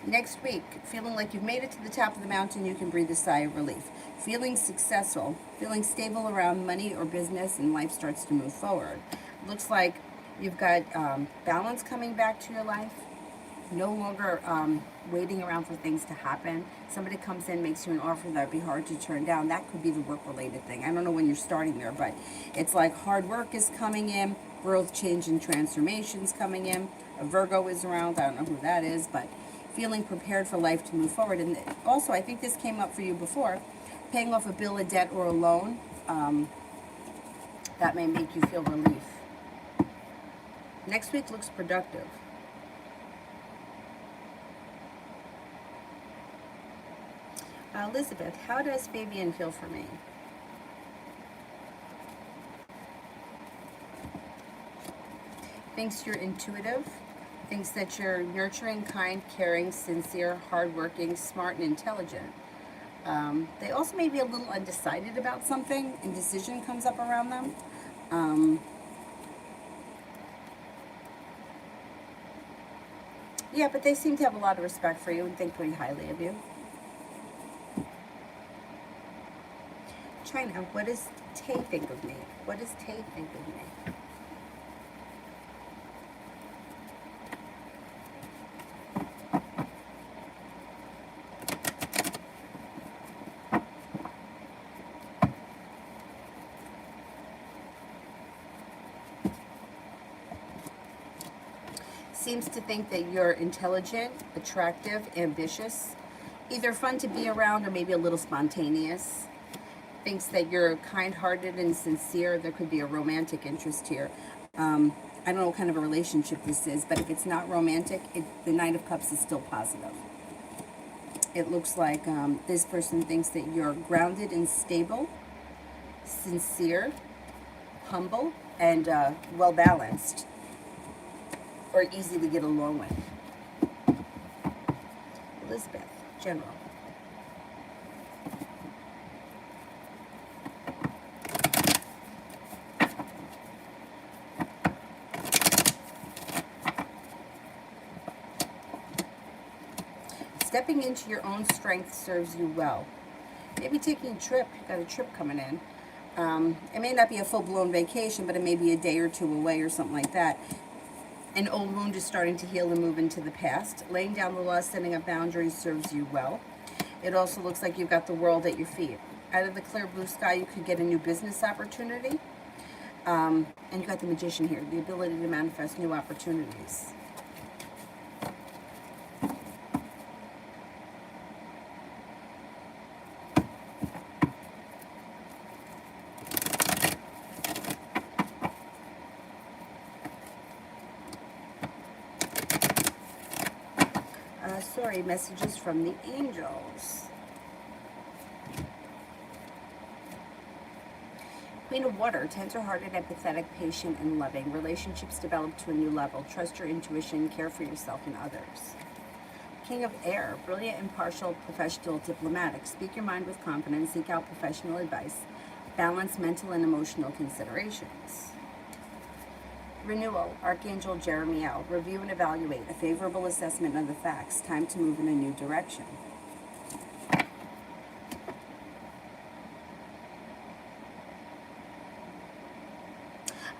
Next week, feeling like you've made it to the top of the mountain, you can breathe a sigh of relief. Feeling successful, feeling stable around money or business, and life starts to move forward. Looks like you've got balance coming back to your life. No longer waiting around for things to happen. Somebody comes in, makes you an offer that would be hard to turn down. That could be the work-related thing. I don't know when you're starting there, but it's like hard work is coming in, growth, change, and transformations coming in. A Virgo is around. I don't know who that is, but feeling prepared for life to move forward. And also, I think this came up for you before, paying off a bill, a debt, or a loan. That may make you feel relief. Next week looks productive. Elizabeth, how does Fabian feel for me? Thinks you're intuitive. Thinks that you're nurturing, kind, caring, sincere, hardworking, smart, and intelligent. They also may be a little undecided about something. Indecision comes up around them. Yeah, but they seem to have a lot of respect for you and think pretty highly of you. China, what does Tay think of me? What does Tay think of me? Seems to think that you're intelligent, attractive, ambitious, either fun to be around or maybe a little spontaneous. Thinks that you're kind-hearted and sincere. There could be a romantic interest here. I don't know what kind of a relationship this is, but if it's not romantic, the Knight of Cups is still positive. It looks like this person thinks that you're grounded and stable, sincere, humble, and well-balanced, or easy to get along with. Elizabeth, General. Stepping into your own strength serves you well. Maybe taking a trip. You've got a trip coming in. It may not be a full-blown vacation, but it may be a day or two away or something like that. An old wound is starting to heal and move into the past. Laying down the law, setting up boundaries serves you well. It also looks like you've got the world at your feet. Out of the clear blue sky, you could get a new business opportunity. And you got the Magician here, the ability to manifest new opportunities. Sorry, messages from the angels. Queen of Water, tender-hearted, empathetic, patient, and loving. Relationships develop to a new level. Trust your intuition, care for yourself and others. King of Air, brilliant, impartial, professional, diplomatic. Speak your mind with confidence, seek out professional advice. Balance mental and emotional considerations. Renewal, Archangel Jeremiel. Review and evaluate. A favorable assessment of the facts. Time to move in a new direction.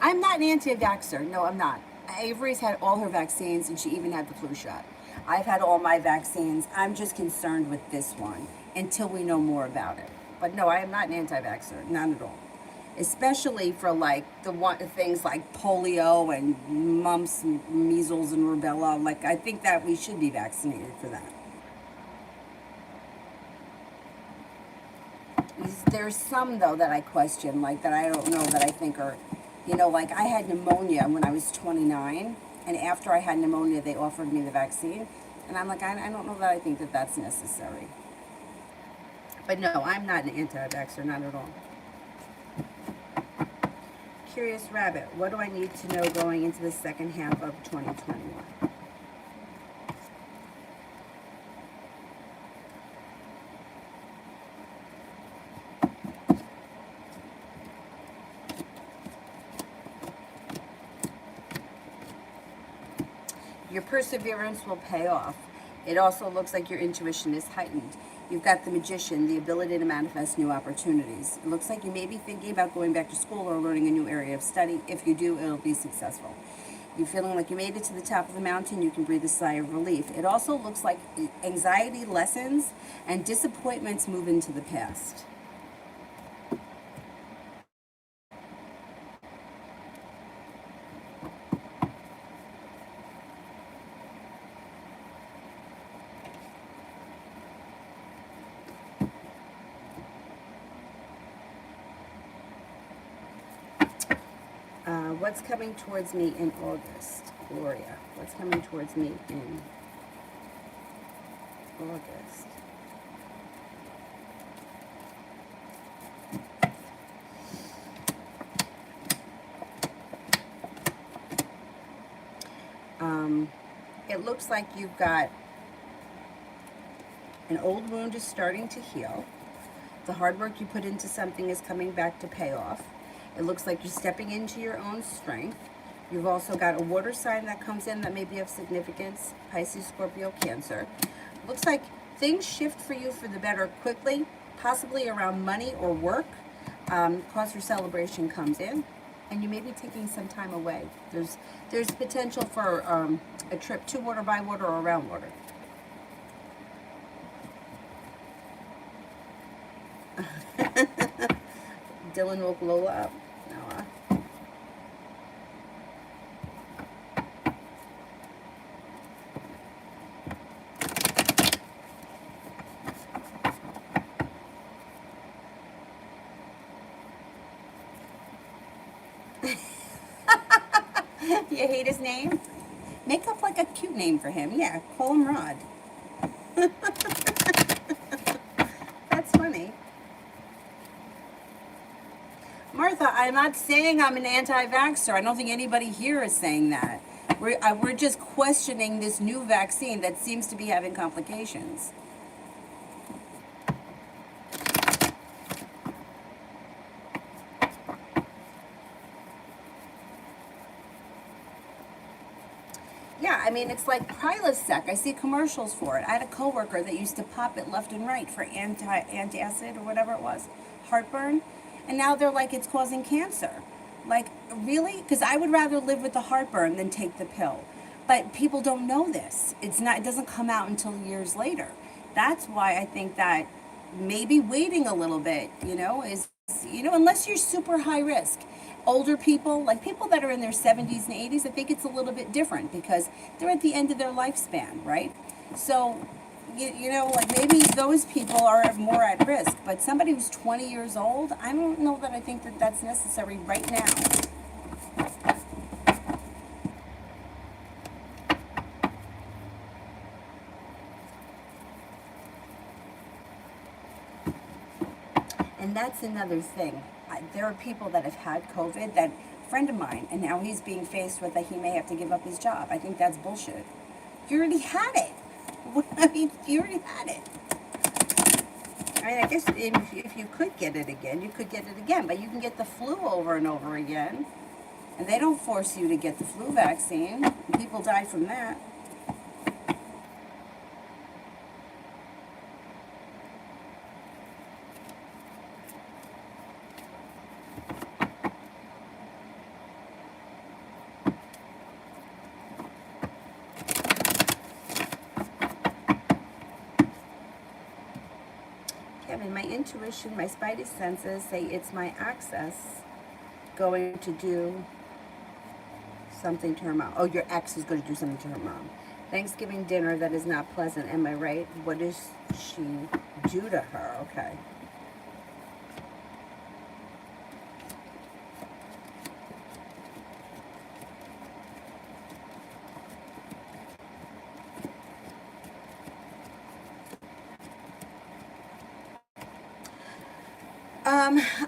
I'm not an anti-vaxxer. No, I'm not. Avery's had all her vaccines, and she even had the flu shot. I've had all my vaccines. I'm just concerned with this one until we know more about it. But no, I am not an anti-vaxxer. Not at all. especially for like things like polio and mumps, and measles, and rubella. Like, I think that we should be vaccinated for that. There's some though that I question, like that I don't know, that I think are, like I had pneumonia when I was 29, and after I had pneumonia, they offered me the vaccine, and I'm like, I don't know that I think that that's necessary. But no, I'm not an anti-vaxxer, not at all. Curious Rabbit, what do I need to know going into the second half of 2021? Your perseverance will pay off. It also looks like your intuition is heightened. You've got the Magician, the ability to manifest new opportunities. It looks like you may be thinking about going back to school or learning a new area of study. If you do, it'll be successful. You're feeling like you made it to the top of the mountain, you can breathe a sigh of relief. It also looks like anxiety lessens and disappointments move into the past. What's coming towards me in August? Gloria, what's coming towards me in August? It looks like you've got an old wound is starting to heal. The hard work you put into something is coming back to pay off. It looks like you're stepping into your own strength. You've also got a water sign that comes in that may be of significance, Pisces, Scorpio, Cancer. Looks like things shift for you for the better quickly, possibly around money or work. Cause for celebration comes in, and you may be taking some time away. There's potential for a trip to water, by water, or around water. Dylan woke Lola up. No, You hate his name? Make up like a cute name for him. Yeah, call him Rod. That's funny. Martha, I'm not saying I'm an anti-vaxxer. I don't think anybody here is saying that. We're just questioning this new vaccine that seems to be having complications. Yeah, I mean, it's like Prilosec. I see commercials for it. I had a coworker that used to pop it left and right for antacid or whatever it was, heartburn, and now they're like it's causing cancer. Like, really? Because I would rather live with the heartburn than take the pill. But people don't know this. It's not. It doesn't come out until years later. That's why I think that maybe waiting a little bit, is, unless you're super high risk. Older people, like people that are in their 70s and 80s, I think it's a little bit different because they're at the end of their lifespan, right? So, like maybe those people are more at risk, but somebody who's 20 years old, I don't know that I think that that's necessary right now. And that's another thing. There are people that have had COVID, that a friend of mine, and now he's being faced with that he may have to give up his job. I think that's bullshit. You already had it. I mean, you already had it. I mean, I guess if you could get it again, you could get it again, but you can get the flu over and over again. And they don't force you to get the flu vaccine. People die from that. Kevin, my intuition, my spidey senses say it's my access going to do something to her mom. Oh, your ex is going to do something to her mom. Thanksgiving dinner that is not pleasant. Am I right? What does she do to her? Okay.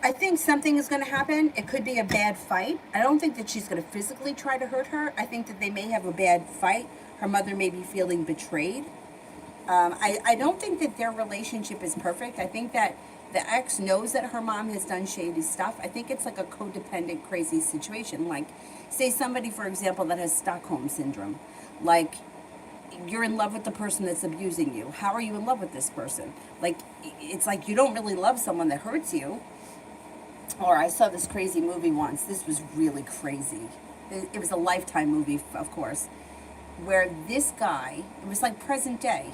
I think something is going to happen. It could be a bad fight. I don't think that she's going to physically try to hurt her. I think that they may have a bad fight. Her mother may be feeling betrayed. I don't think that their relationship is perfect. I think that the ex knows that her mom has done shady stuff. I think it's like a codependent, crazy situation. Like, say somebody, for example, that has Stockholm syndrome. Like, you're in love with the person that's abusing you. How are you in love with this person? Like, it's like you don't really love someone that hurts you. Or I saw this crazy movie once. This was really crazy. It was a Lifetime movie, of course, where this guy, it was like present day,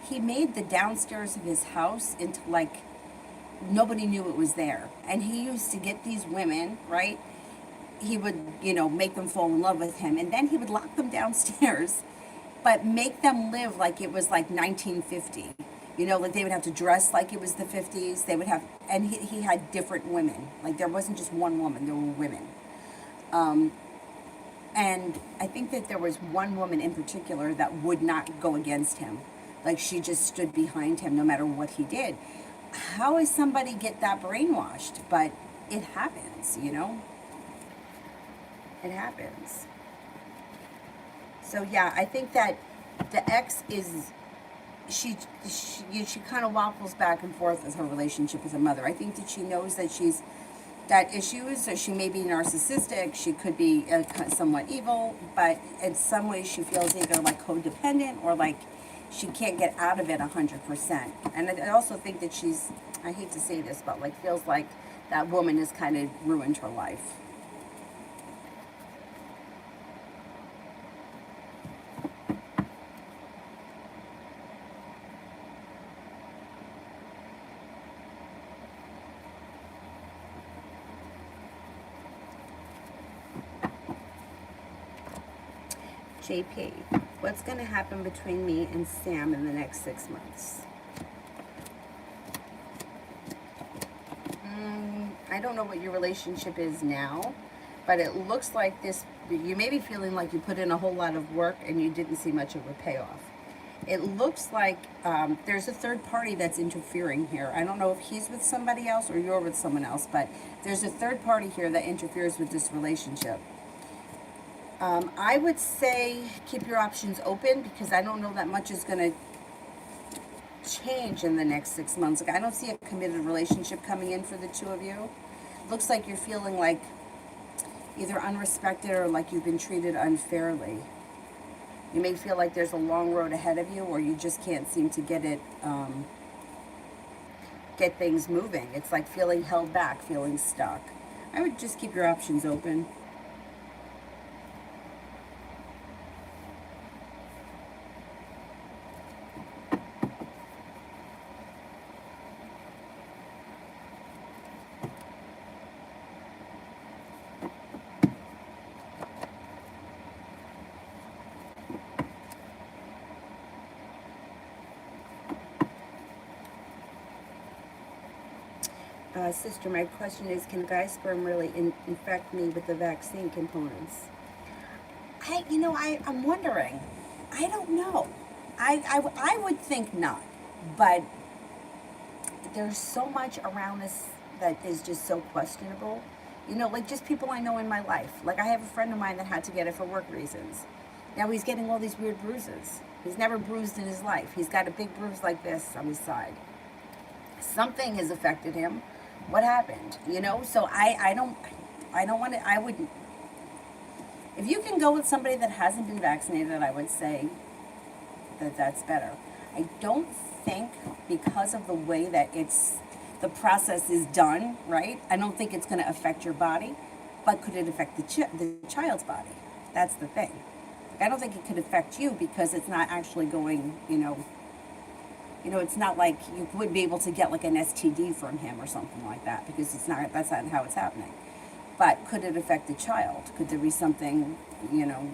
he made the downstairs of his house into like, nobody knew it was there. And he used to get these women, right? He would, make them fall in love with him. And then he would lock them downstairs, but make them live like it was like 1950. Like they would have to dress like it was the 50s. They would have, and he had different women. Like there wasn't just one woman, there were women. And I think that there was one woman in particular that would not go against him. Like she just stood behind him no matter what he did. How does somebody get that brainwashed? But it happens, It happens. So yeah, I think that the ex is, she kind of waffles back and forth with her relationship with her mother. I think that she knows that she's got issues, so she may be narcissistic, she could be somewhat evil, but in some ways she feels either like codependent or like she can't get out of it 100%. And I also think that she's, I hate to say this, but like feels like that woman has kind of ruined her life. JP, what's going to happen between me and Sam in the next 6 months? I don't know what your relationship is now, but it looks like this, you may be feeling like you put in a whole lot of work and you didn't see much of a payoff. It looks like there's a third party that's interfering here. I don't know if he's with somebody else or you're with someone else, but there's a third party here that interferes with this relationship. I would say keep your options open because I don't know that much is going to change in the next 6 months. Like, I don't see a committed relationship coming in for the two of you. Looks like you're feeling like either unrespected or like you've been treated unfairly. You may feel like there's a long road ahead of you or you just can't seem to get things moving. It's like feeling held back, feeling stuck. I would just keep your options open. Sister, my question is, can guy sperm really infect me with the vaccine components? I'm wondering. I don't know. I would think not. But there's so much around this that is just so questionable. Like just people I know in my life. Like I have a friend of mine that had to get it for work reasons. Now he's getting all these weird bruises. He's never bruised in his life. He's got a big bruise like this on his side. Something has affected him. What happened? So I don't want to, I wouldn't, if you can go with somebody that hasn't been vaccinated, I would say that that's better. I don't think because of the way that the process is done, right? I don't think it's going to affect your body, but could it affect the child's body? That's the thing. I don't think it could affect you because it's not actually going, it's not like you would be able to get like an STD from him or something like that because that's not how it's happening. But could it affect the child? Could there be something, you know,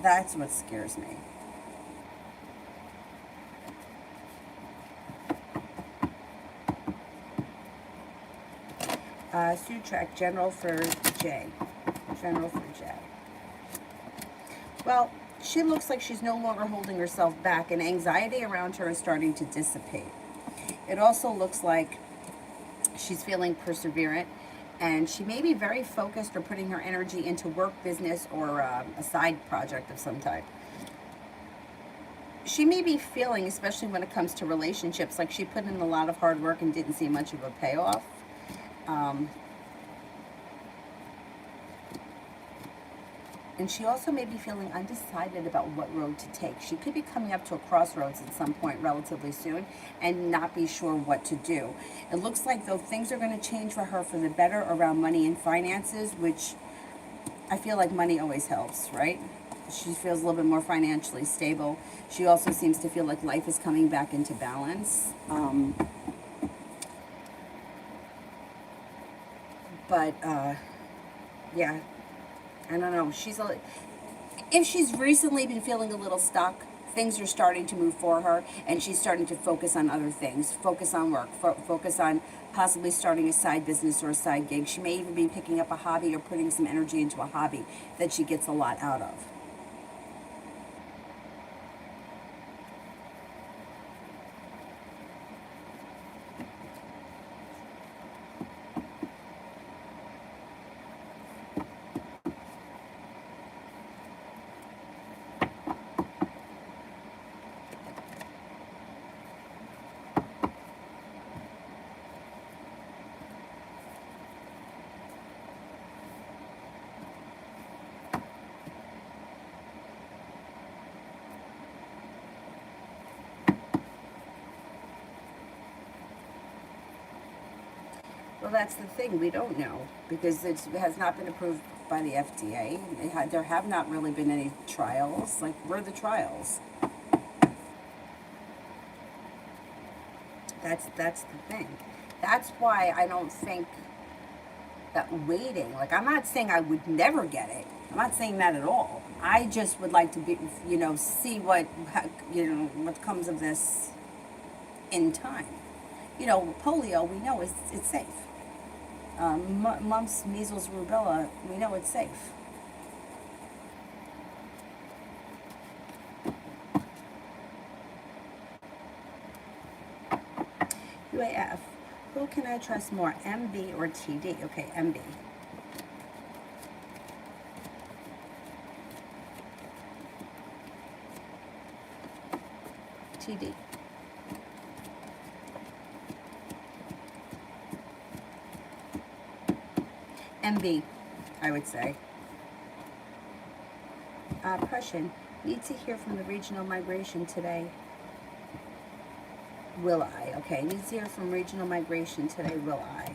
that's what scares me. Sutrak, General for J. General for J. Well, she looks like she's no longer holding herself back, and anxiety around her is starting to dissipate. It also looks like she's feeling perseverant, and she may be very focused or putting her energy into work, business, or a side project of some type. She may be feeling, especially when it comes to relationships, like she put in a lot of hard work and didn't see much of a payoff. And she also may be feeling undecided about what road to take. She could be coming up to a crossroads at some point relatively soon and not be sure what to do. It looks like, though, things are going to change for her for the better around money and finances, which I feel like money always helps, right? She feels a little bit more financially stable. She also seems to feel like life is coming back into balance. Yeah, I don't know. If she's recently been feeling a little stuck, things are starting to move for her, and she's starting to focus on other things, focus on work, focus on possibly starting a side business or a side gig. She may even be picking up a hobby or putting some energy into a hobby that she gets a lot out of. Well, that's the thing. We don't know because it has not been approved by the FDA. There have not really been any trials. Like, where are the trials? That's the thing. That's why I don't think that waiting. Like, I'm not saying I would never get it. I'm not saying that at all. I just would like to be, see what comes of this in time. Polio, we know it's safe. Mumps, measles, rubella, we know it's safe. UAF, who can I trust more, MB or TD? Okay, MB. TD. MB, I would say. Prussian, need to hear from the regional migration today. Will I? Okay, need to hear from regional migration today. Will I?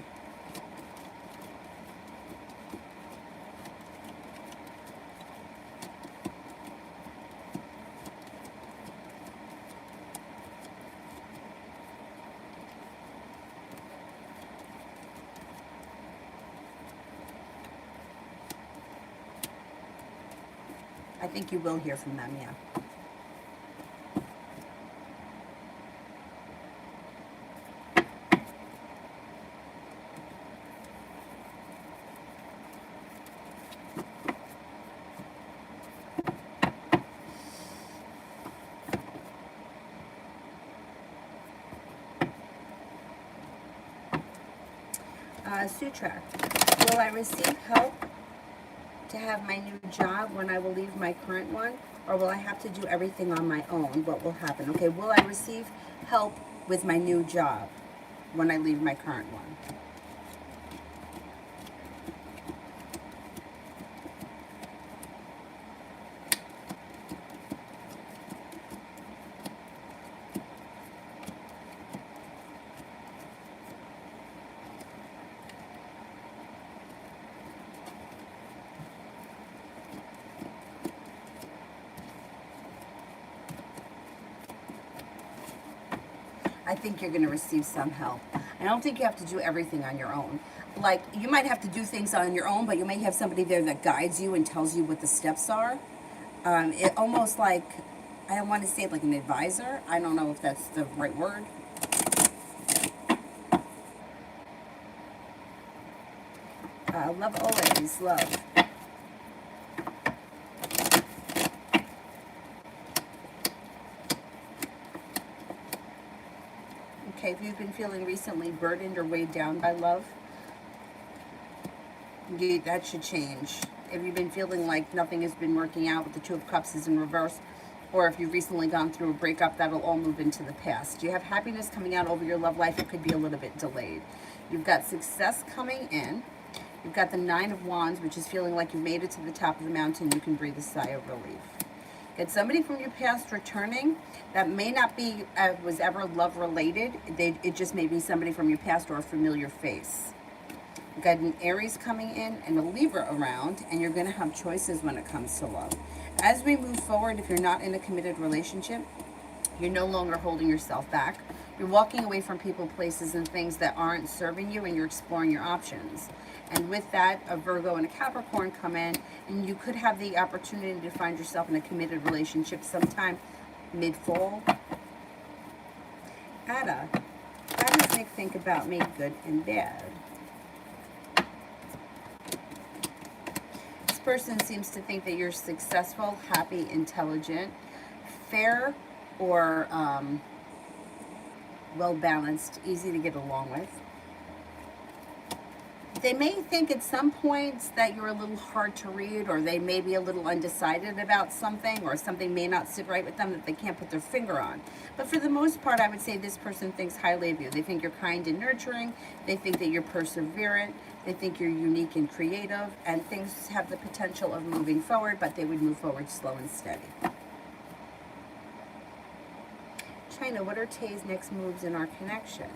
I think you will hear from them, yeah. Sutrak, will I receive help to have my new job when I will leave my current one, or will I have to do everything on my own? What will happen? Okay, will I receive help with my new job when I leave my current one? I think you're going to receive some help. I don't think you have to do everything on your own. like you might have to do things on your own, but you may have somebody there that guides you and tells you what the steps are. It almost like, I don't want to say like an advisor. I don't know if that's the right word. Love always, love. Okay, if you've been feeling recently burdened or weighed down by love, that should change. If you've been feeling like nothing has been working out with the Two of Cups is in reverse, or if you've recently gone through a breakup, that'll all move into the past. You have happiness coming out over your love life. It could be a little bit delayed. You've got success coming in. You've got the Nine of Wands, which is feeling like you've made it to the top of the mountain. You can breathe a sigh of relief. Get somebody from your past returning. That may not be was ever love related. It just may be somebody from your past or a familiar face. You've got an Aries coming in and a Libra around, and you're going to have choices when it comes to love. As we move forward, if you're not in a committed relationship, you're no longer holding yourself back. You're walking away from people, places, and things that aren't serving you, and you're exploring your options. And with that, a Virgo and a Capricorn come in, and you could have the opportunity to find yourself in a committed relationship sometime mid-fall. Ada, how does Nick think about me, good and bad? This person seems to think that you're successful, happy, intelligent, fair, or well-balanced, easy to get along with. They may think at some points that you're a little hard to read, or they may be a little undecided about something, or something may not sit right with them that they can't put their finger on. But for the most part, I would say this person thinks highly of you. They think you're kind and nurturing. They think that you're perseverant. They think you're unique and creative, and things have the potential of moving forward, but they would move forward slow and steady. China, what are Tay's next moves in our connection?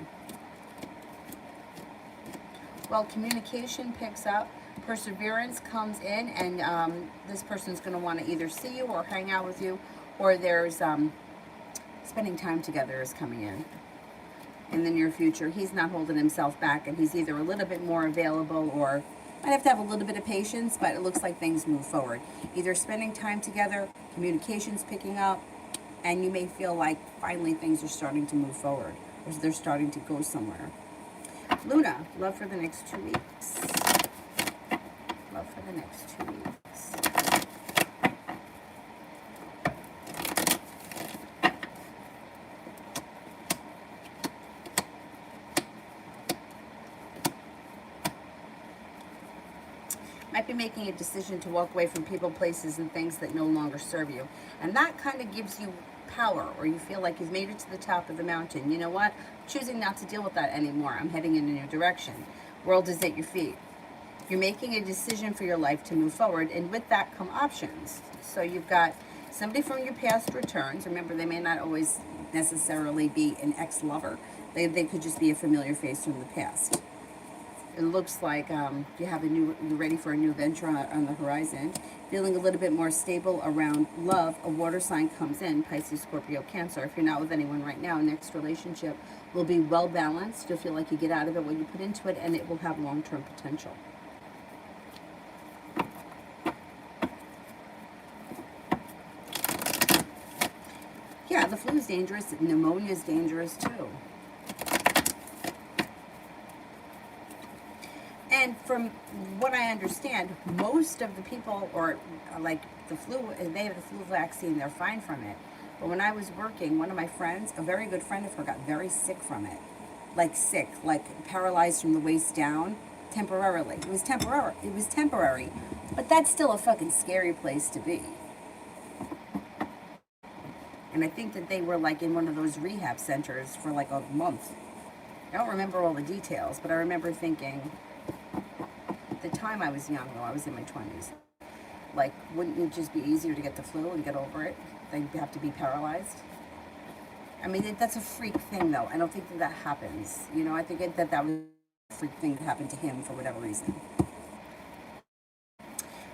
Well, communication picks up, perseverance comes in, and this person's going to want to either see you or hang out with you, or there's spending time together is coming in the near future. He's not holding himself back, and he's either a little bit more available or might have to have a little bit of patience, but it looks like things move forward. Either spending time together, communication's picking up, and you may feel like finally things are starting to move forward, or they're starting to go somewhere. Luna, love for the next 2 weeks. Love for the next 2 weeks. Might be making a decision to walk away from people, places, and things that no longer serve you. And that kind of gives you power, or you feel like you've made it to the top of the mountain. You know what? I'm choosing not to deal with that anymore. I'm heading in a new direction. World is at your feet. You're making a decision for your life to move forward, and with that come options. So you've got somebody from your past returns. Remember, they may not always necessarily be an ex-lover. They could just be a familiar face from the past. It looks like you have you're ready for a new venture on the horizon. Feeling a little bit more stable around love. A water sign comes in, Pisces, Scorpio, Cancer. If you're not with anyone right now, next relationship will be well balanced. You'll feel like you get out of it what you put into it, and it will have long-term potential. Yeah, the flu is dangerous. Pneumonia is dangerous too. And from what I understand, most of the people, or like the flu, they have the flu vaccine, they're fine from it. But when I was working, one of my friends, a very good friend of her, got very sick from it. Like sick, like paralyzed from the waist down, temporarily. It was temporary. But that's still a fucking scary place to be. And I think that they were like in one of those rehab centers for like a month. I don't remember all the details, but I remember thinking, at the time I was young, though, I was in my 20s. Like, wouldn't it just be easier to get the flu and get over it than have to be paralyzed? I mean, that's a freak thing, though. I don't think that happens. You know, I think that was a freak thing that happened to him for whatever reason.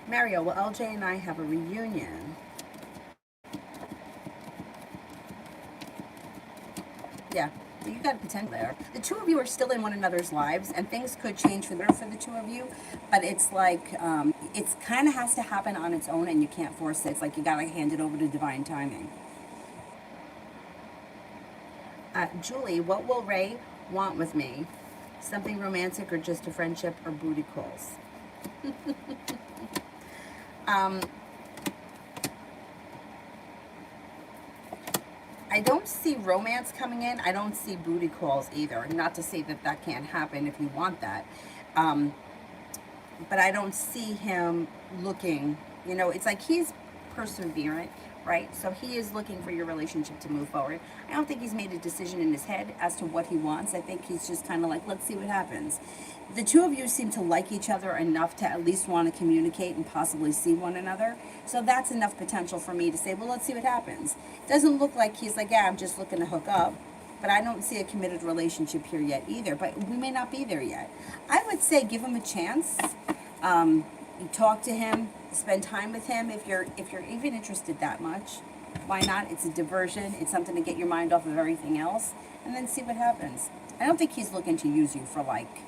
Mario, well, LJ and I have a reunion. Yeah, You got potential there. The two of you are still in one another's lives, and things could change for the better for the two of you. But it's like it's kind of has to happen on its own, and you can't force it. It's like you gotta hand it over to divine timing. Julie, what will Ray want with me? Something romantic or just a friendship or booty calls? um, I don't see romance coming in. I don't see booty calls either. Not to say that that can't happen if you want that. Um, but I don't see him looking, you know, it's like he's perseverant, right? So he is looking for your relationship to move forward. I don't think he's made a decision in his head as to what he wants. I think he's just kind of like, let's see what happens. The two of you seem to like each other enough to at least want to communicate and possibly see one another. So that's enough potential for me to say, well, let's see what happens. It doesn't look like he's like, yeah, I'm just looking to hook up. But I don't see a committed relationship here yet either. But we may not be there yet. I would say give him a chance. You talk to him, spend time with him if you're even interested that much. Why not? It's a diversion. It's something to get your mind off of everything else, and then see what happens. I don't think he's looking to use you for like,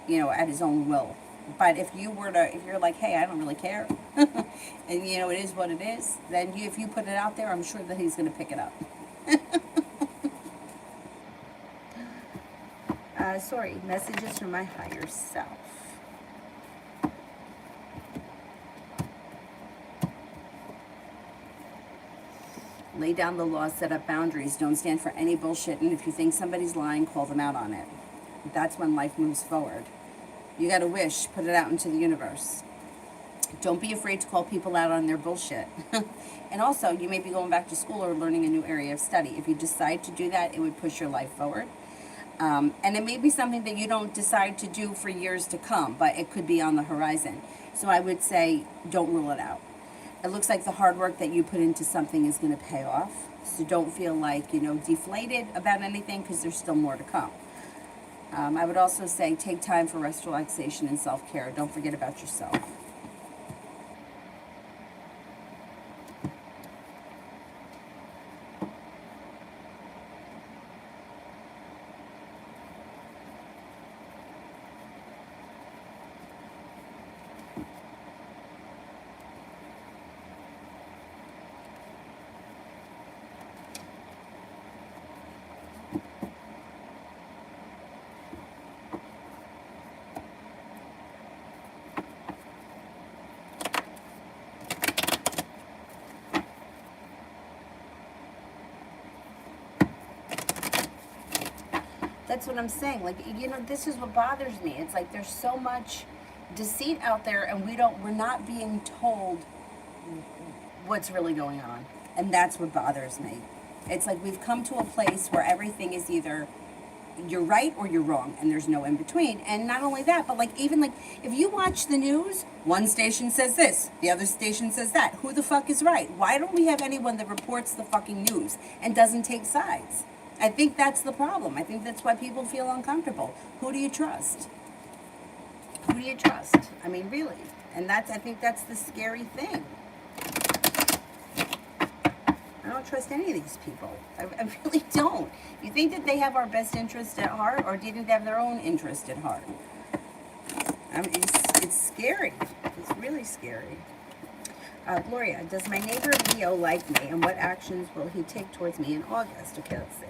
you know, at his own will. But if you're like, hey, I don't really care, and you know it is what it is, then if you put it out there, I'm sure that he's going to pick it up. Sorry, messages from my higher self. Lay down the law, set up boundaries. Don't stand for any bullshit. And if you think somebody's lying, call them out on it. That's when life moves forward. You got to wish, put it out into the universe. Don't be afraid to call people out on their bullshit. And also, you may be going back to school or learning a new area of study. If you decide to do that, it would push your life forward. And it may be something that you don't decide to do for years to come, but it could be on the horizon. So I would say, don't rule it out. It looks like the hard work that you put into something is going to pay off. So don't feel like, you know, deflated about anything because there's still more to come. I would also say take time for rest, relaxation, and self-care. Don't forget about yourself. That's what I'm saying. Like, you know, this is what bothers me. It's like there's so much deceit out there, and we're not being told what's really going on. And that's what bothers me. It's like we've come to a place where everything is either you're right or you're wrong, and there's no in between. And not only that, but like even like if you watch the news, one station says this, the other station says that. Who the fuck is right? Why don't we have anyone that reports the fucking news and doesn't take sides? I think that's the problem. I think that's why people feel uncomfortable. Who do you trust? Who do you trust? I mean, really. And I think that's the scary thing. I don't trust any of these people. I really don't. You think that they have our best interest at heart, or do you think they have their own interest at heart? I mean, it's scary. It's really scary. Gloria, does my neighbor Leo like me, and what actions will he take towards me in August? Okay, let's see.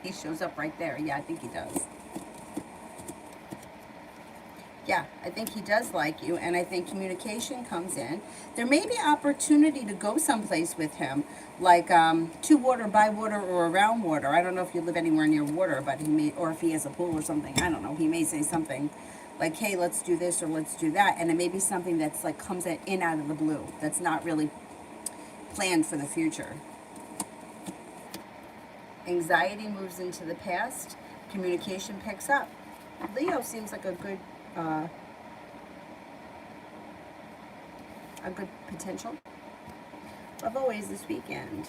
He shows up right there. Yeah, I think he does. Yeah, I think he does like you, and I think communication comes in. There may be opportunity to go someplace with him, like to water, by water, or around water. I don't know if you live anywhere near water, but he may, or if he has a pool or something. I don't know. He may say something like, "Hey, let's do this or let's do that," and it may be something that's like comes in out of the blue. That's not really planned for the future. Anxiety moves into the past. Communication picks up. Leo seems like a good potential. Love always this weekend.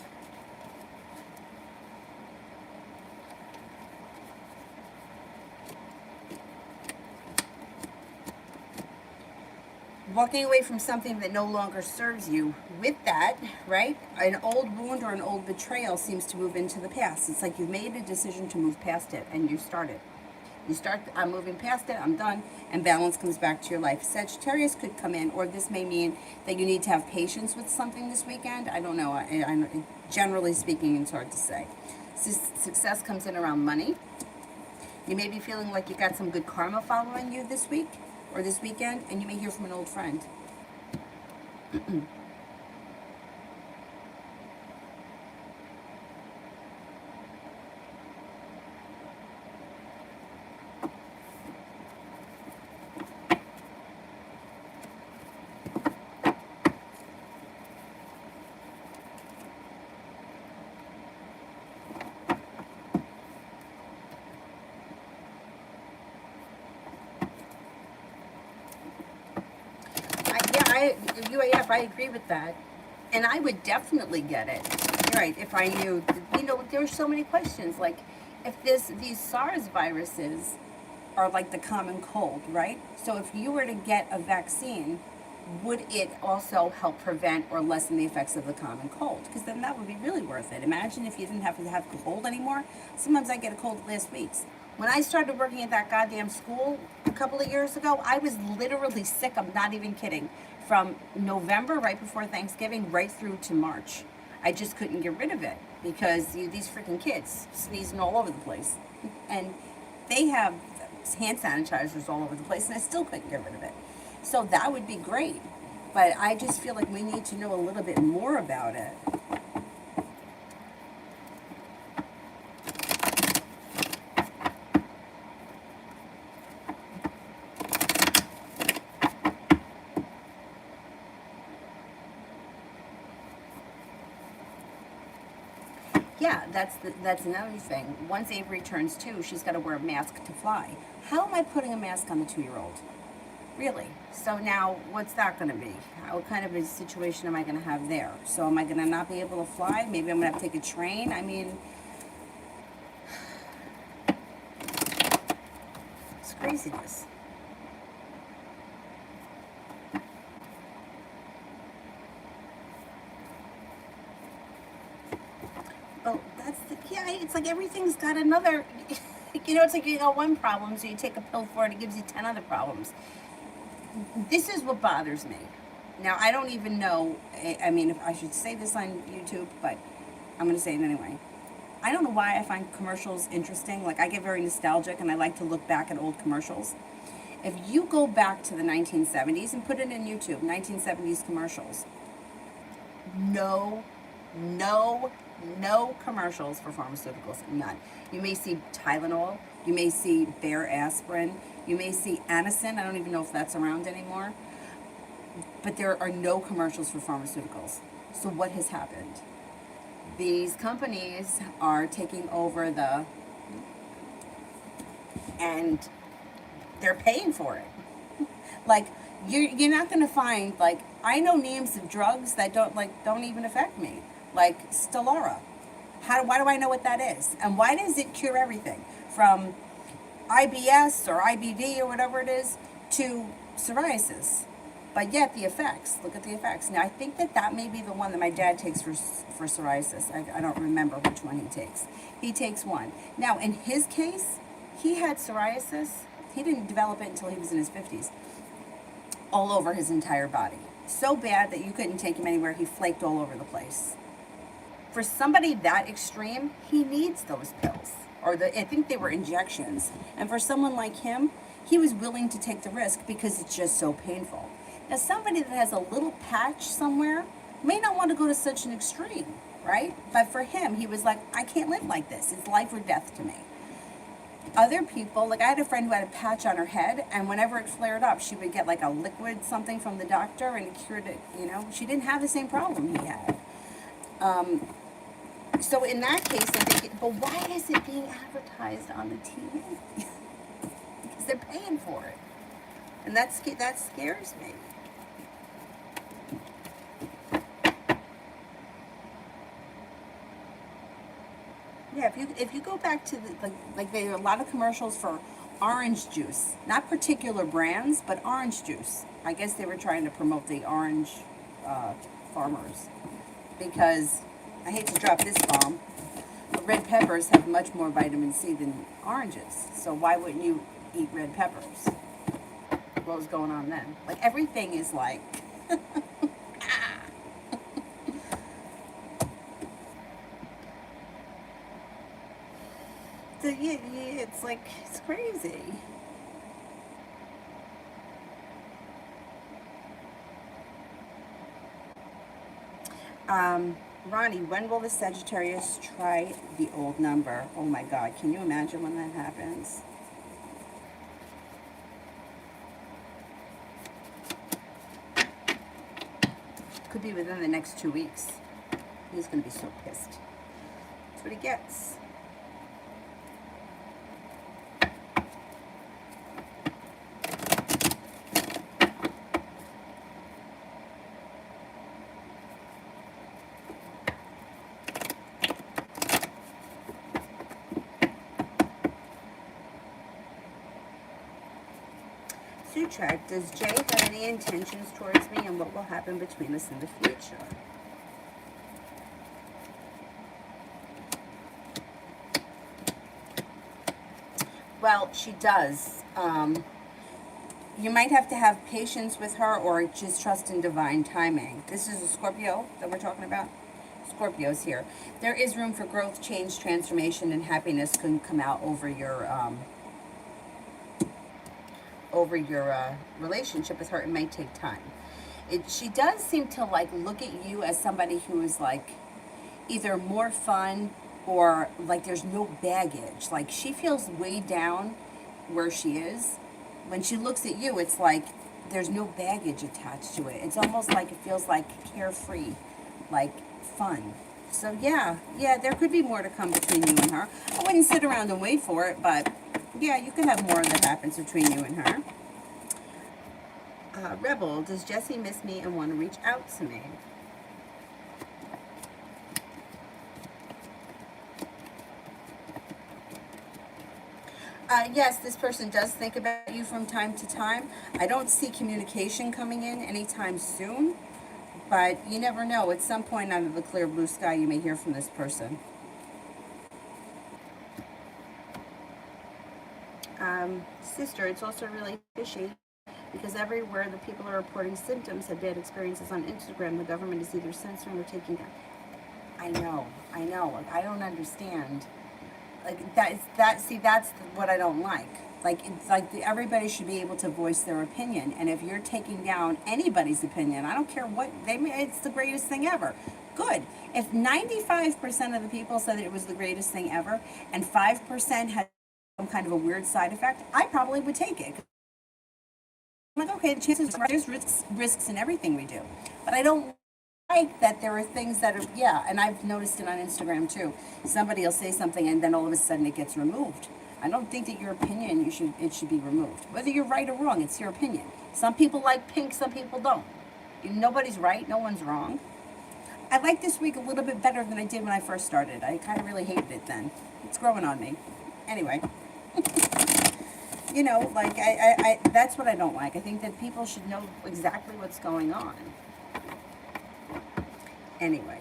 walking away from something that no longer serves you. With that, right, an old wound or an old betrayal seems to move into the past. It's like you've made a decision to move past it, and you started. You start, I'm moving past it, I'm done, and balance comes back to your life. Sagittarius could come in, or this may mean that you need to have patience with something this weekend. I don't know. Generally speaking, it's hard to say. Success comes in around money. You may be feeling like you got some good karma following you this week or this weekend, and you may hear from an old friend. UAF, I agree with that. And I would definitely get it. You're right, if I knew, there were so many questions. Like, if these SARS viruses are like the common cold, right? So if you were to get a vaccine, would it also help prevent or lessen the effects of the common cold? Because then that would be really worth it. Imagine if you didn't have to have a cold anymore. Sometimes I get a cold last weeks. When I started working at that goddamn school a couple of years ago, I was literally sick. I'm not even kidding. From November, right before Thanksgiving, right through to March. I just couldn't get rid of it because these freaking kids sneezing all over the place. And they have hand sanitizers all over the place, and I still couldn't get rid of it. So that would be great. But I just feel like we need to know a little bit more about it. Yeah, that's another thing. Once Avery turns 2, she's got to wear a mask to fly. How am I putting a mask on the 2-year-old? Really? So now, what's that going to be? What kind of a situation am I going to have there? So am I going to not be able to fly? Maybe I'm going to have to take a train? I mean, it's craziness. Oh, it's like everything's got another, it's like you got one problem, so you take a pill for it, it gives you 10 other problems. This is what bothers me. Now, I don't even know, I mean, if I should say this on YouTube, but I'm going to say it anyway. I don't know why I find commercials interesting. Like, I get very nostalgic, and I like to look back at old commercials. If you go back to the 1970s and put it in YouTube, 1970s commercials, no, no, no commercials for pharmaceuticals, none. You may see Tylenol, you may see Bayer aspirin, you may see Anacin, I don't even know if that's around anymore, but there are no commercials for pharmaceuticals. So what has happened? These companies are taking over and they're paying for it. Like, you're not going to find, like, I know names of drugs that don't even affect me, like Stelara. Why do I know what that is? And why does it cure everything from IBS or IBD or whatever it is to psoriasis? But yet the effects, look at the effects. Now, I think that may be the one that my dad takes for psoriasis. I don't remember which one he takes. He takes one. Now, in his case, he had psoriasis. He didn't develop it until he was in his 50s. All over his entire body. So bad that you couldn't take him anywhere. He flaked all over the place. For somebody that extreme, he needs those pills. I think they were injections. And for someone like him, he was willing to take the risk because it's just so painful. Now, somebody that has a little patch somewhere may not want to go to such an extreme, right? But for him, he was like, I can't live like this. It's life or death to me. Other people, like I had a friend who had a patch on her head, and whenever it flared up, she would get like a liquid something from the doctor, and it cured it, She didn't have the same problem he had. So in that case, I think, but why is it being advertised on the TV? Because they're paying for it. And that scares me. Yeah, if you go back to there are a lot of commercials for orange juice. Not particular brands, but orange juice. I guess they were trying to promote the orange farmers. Because, I hate to drop this bomb, but red peppers have much more vitamin C than oranges. So why wouldn't you eat red peppers? What was going on then? Like, everything is like... So, yeah, it's like, it's crazy. Ronnie, when will the Sagittarius try the old number? Oh my God, can you imagine when that happens? Could be within the next 2 weeks. He's going to be so pissed. That's what he gets. Sutrak, does Jay have any intentions towards me, and what will happen between us in the future? Well, she does. You might have to have patience with her or just trust in divine timing. This is a Scorpio that we're talking about. Scorpios here. There is room for growth, change, transformation, and happiness can come out over your relationship with her. It may take time. She does seem to like look at you as somebody who is like either more fun or like there's no baggage. Like she feels way down where she is. When she looks at you, it's like there's no baggage attached to it. It's almost like it feels like carefree, like fun. So yeah, there could be more to come between you and her. I wouldn't sit around and wait for it, but yeah, you could have more that happens between you and her. Rebel, does Jesse miss me and want to reach out to me? Yes, this person does think about you from time to time. I don't see communication coming in anytime soon, but you never know. At some point out of the clear blue sky, you may hear from this person. Sister, it's also really fishy because everywhere the people are reporting symptoms have bad experiences on Instagram. The government is either censoring or taking down. I know. Like, I don't understand. Like that's what I don't like. Like it's like everybody should be able to voice their opinion, and if you're taking down anybody's opinion, I don't care what they may, it's the greatest thing ever. Good. If 95% of the people said that it was the greatest thing ever, and 5% had some kind of a weird side effect, I probably would take it. I'm like, okay, the chances are there's risks in everything we do, but I don't like that there are things that are, yeah, and I've noticed it on Instagram too. Somebody will say something and then all of a sudden it gets removed. I don't think that your opinion, it should be removed. Whether you're right or wrong, it's your opinion. Some people like pink, some people don't. Nobody's right, no one's wrong. I like this week a little bit better than I did when I first started. I kind of really hated it then. It's growing on me. Anyway. You know, like, I that's what I don't like. I think that people should know exactly what's going on. Anyway.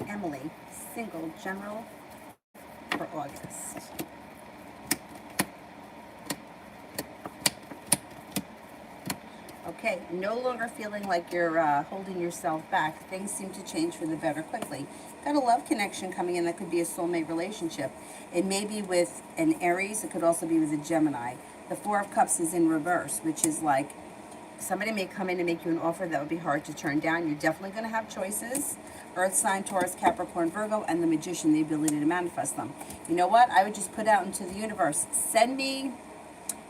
Emily, single, general for August. Okay, no longer feeling like you're holding yourself back. Things seem to change for the better quickly. Got a love connection coming in that could be a soulmate relationship. It may be with an Aries. It could also be with a Gemini. The Four of Cups is in reverse, which is like somebody may come in and make you an offer that would be hard to turn down. You're definitely going to have choices. Earth sign, Taurus, Capricorn, Virgo, and the Magician, the ability to manifest them. You know what? I would just put out into the universe. Send me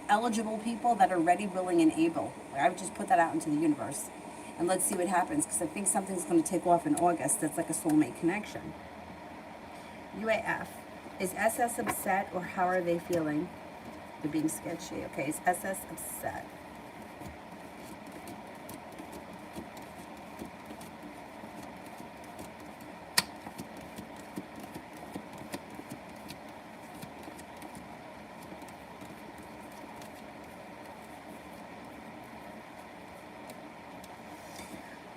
eligible people that are ready, willing, and able. I would just put that out into the universe. And let's see what happens, because I think something's going to take off in August that's like a soulmate connection. UAF. Is SS upset, or how are they feeling? They're being sketchy. Okay, is SS upset?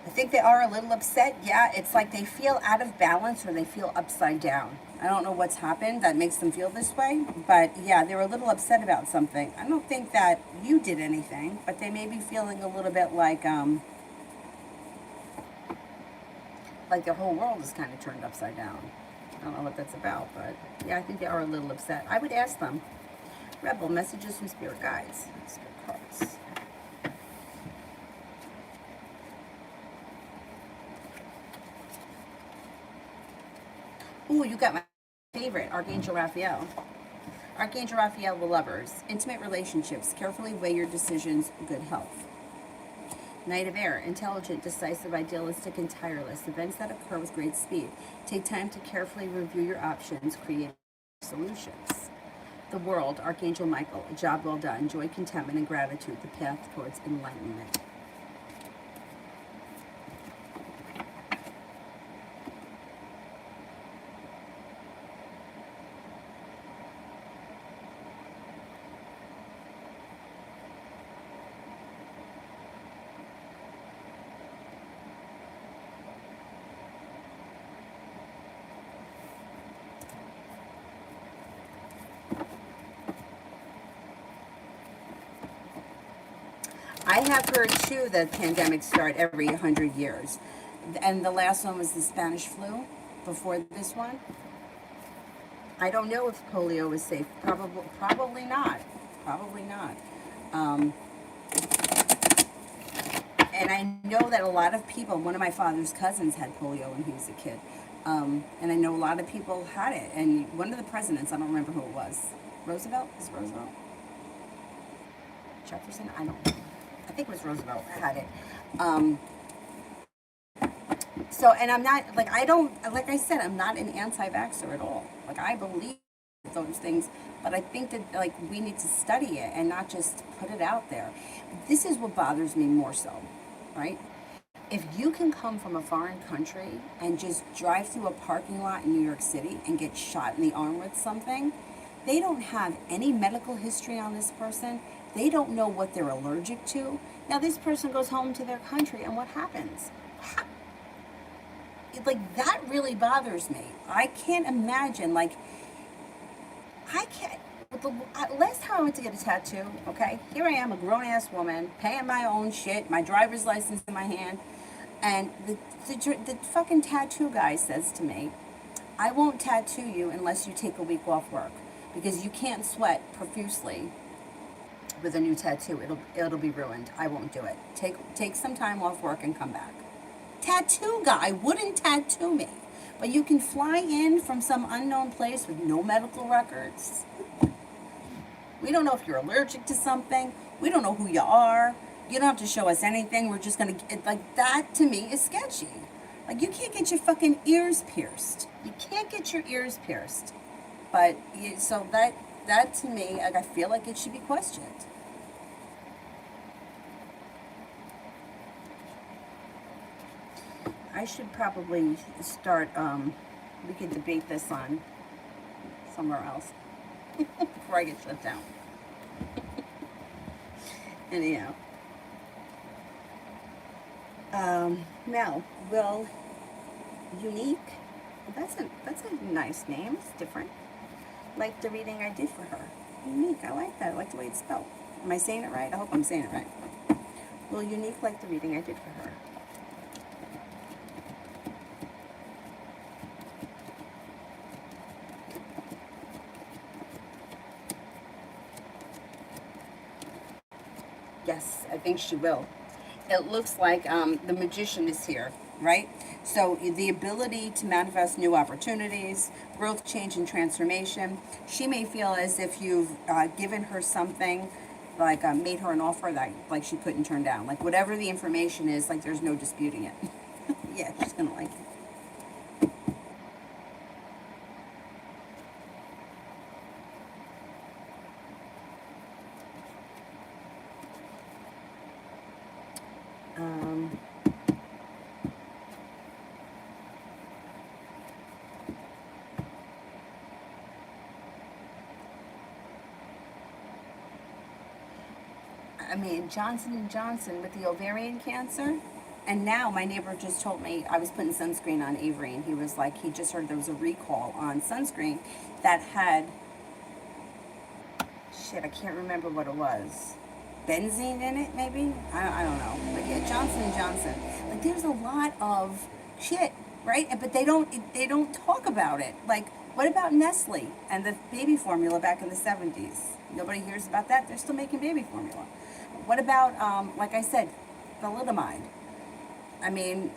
I think they are a little upset. Yeah, it's like they feel out of balance or they feel upside down. I don't know what's happened that makes them feel this way, but yeah, they're a little upset about something. I don't think that you did anything, but they may be feeling a little bit like their whole world is kind of turned upside down. I don't know what that's about, but yeah, I think they are a little upset. I would ask them. Rebel, messages from spirit guides. Spirit cards. Ooh, you got my favorite, Archangel Raphael. Archangel Raphael, the lovers. Intimate relationships. Carefully weigh your decisions. Good health. Knight of Air, intelligent, decisive, idealistic, and tireless. Events that occur with great speed. Take time to carefully review your options, create solutions. The World, Archangel Michael, a job well done. Joy, contentment, and gratitude, the path towards enlightenment. I have heard too that pandemics start every 100 years. And the last one was the Spanish flu before this one. I don't know if polio is safe. Probably not. Probably not. Um, and I know that a lot of people, one of my father's cousins had polio when he was a kid. And I know a lot of people had it. And one of the presidents, I don't remember who it was. Roosevelt? Is it Roosevelt? Jefferson? I don't know. I think it was Roosevelt had it. Um, so, and I'm not, like, I don't, like I said, I'm not an anti-vaxxer at all. Like, I believe those things, but I think that, like, we need to study it and not just put it out there. This is what bothers me more so, right? If you can come from a foreign country and just drive through a parking lot in New York City and get shot in the arm with something, they don't have any medical history on this person. They don't know what they're allergic to. Now, this person goes home to their country, and what happens? Like, that really bothers me. I can't imagine, like, I can't. Last time I went to get a tattoo, okay, here I am, a grown ass woman, paying my own shit, my driver's license in my hand, and the fucking tattoo guy says to me, I won't tattoo you unless you take a week off work because you can't sweat profusely with a new tattoo. It'll be ruined. I won't do it. Take some time off work and come back. Tattoo guy wouldn't tattoo me. But you can fly in from some unknown place with no medical records. We don't know if you're allergic to something. We don't know who you are. You don't have to show us anything. We're just going to, like, that to me is sketchy. Like, you can't get your fucking ears pierced. You can't get your ears pierced. But, so that to me, like, I feel like it should be questioned. I should probably start, we could debate this on somewhere else before I get shut down. Anyhow. Now, will Unique, that's a nice name, it's different. Like the reading I did for her. Unique, I like that, I like the way it's spelled. Am I saying it right? I hope I'm saying it right. Will Unique like the reading I did for her? Yes, I think she will. It looks like the magician is here, right? So the ability to manifest new opportunities, growth, change, and transformation. She may feel as if you've given her something, like made her an offer that like she couldn't turn down. Like whatever the information is, like there's no disputing it. Yeah, she's gonna like it. Um, I mean, Johnson and Johnson with the ovarian cancer. And now my neighbor just told me, I was putting sunscreen on Avery, and he was like, he just heard there was a recall on sunscreen that had, shit, I can't remember what it was. Benzene in it, maybe? I don't know. But yeah, Johnson & Johnson. Like, there's a lot of shit, right? But they don't talk about it. Like, what about Nestle and the baby formula back in the 70s? Nobody hears about that. They're still making baby formula. What about, like I said, thalidomide? I mean,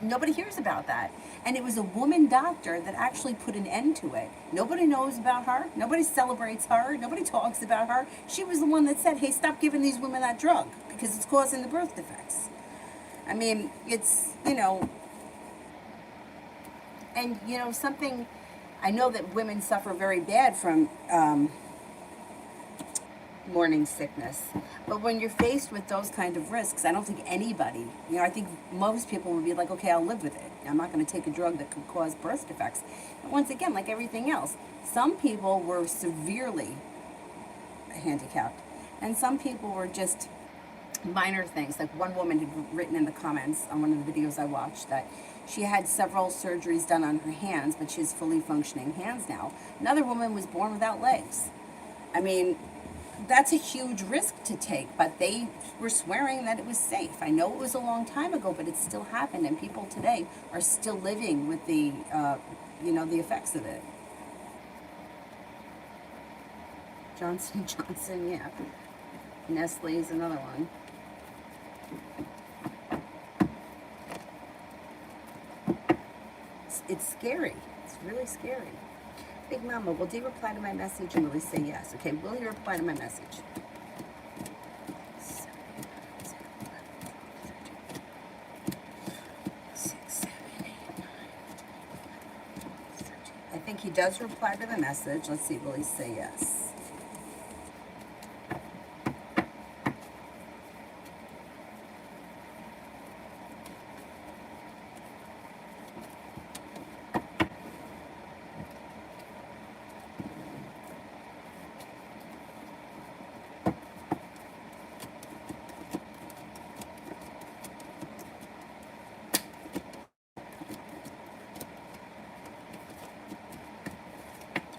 nobody hears about that. And it was a woman doctor that actually put an end to it. Nobody knows about her. Nobody celebrates her. Nobody talks about her. She was the one that said, hey, stop giving these women that drug because it's causing the birth defects. I mean, it's, and, something, I know that women suffer very bad from morning sickness. But when you're faced with those kind of risks, I don't think anybody, I think most people would be like, okay, I'll live with it. I'm not going to take a drug that could cause birth defects. And once again, like everything else, some people were severely handicapped, and some people were just minor things. Like one woman had written in the comments on one of the videos I watched that she had several surgeries done on her hands, but she has fully functioning hands now. Another woman was born without legs. I mean, that's a huge risk to take, but they were swearing that it was safe. I know it was a long time ago, but it still happened, and people today are still living with the, the effects of it. Johnson & Johnson, yeah. Nestle is another one. It's scary. It's really scary. Big Mama, will Dee reply to my message? And will he say yes? Okay, will he reply to my message? I think he does reply to the message. Let's see, will he say yes?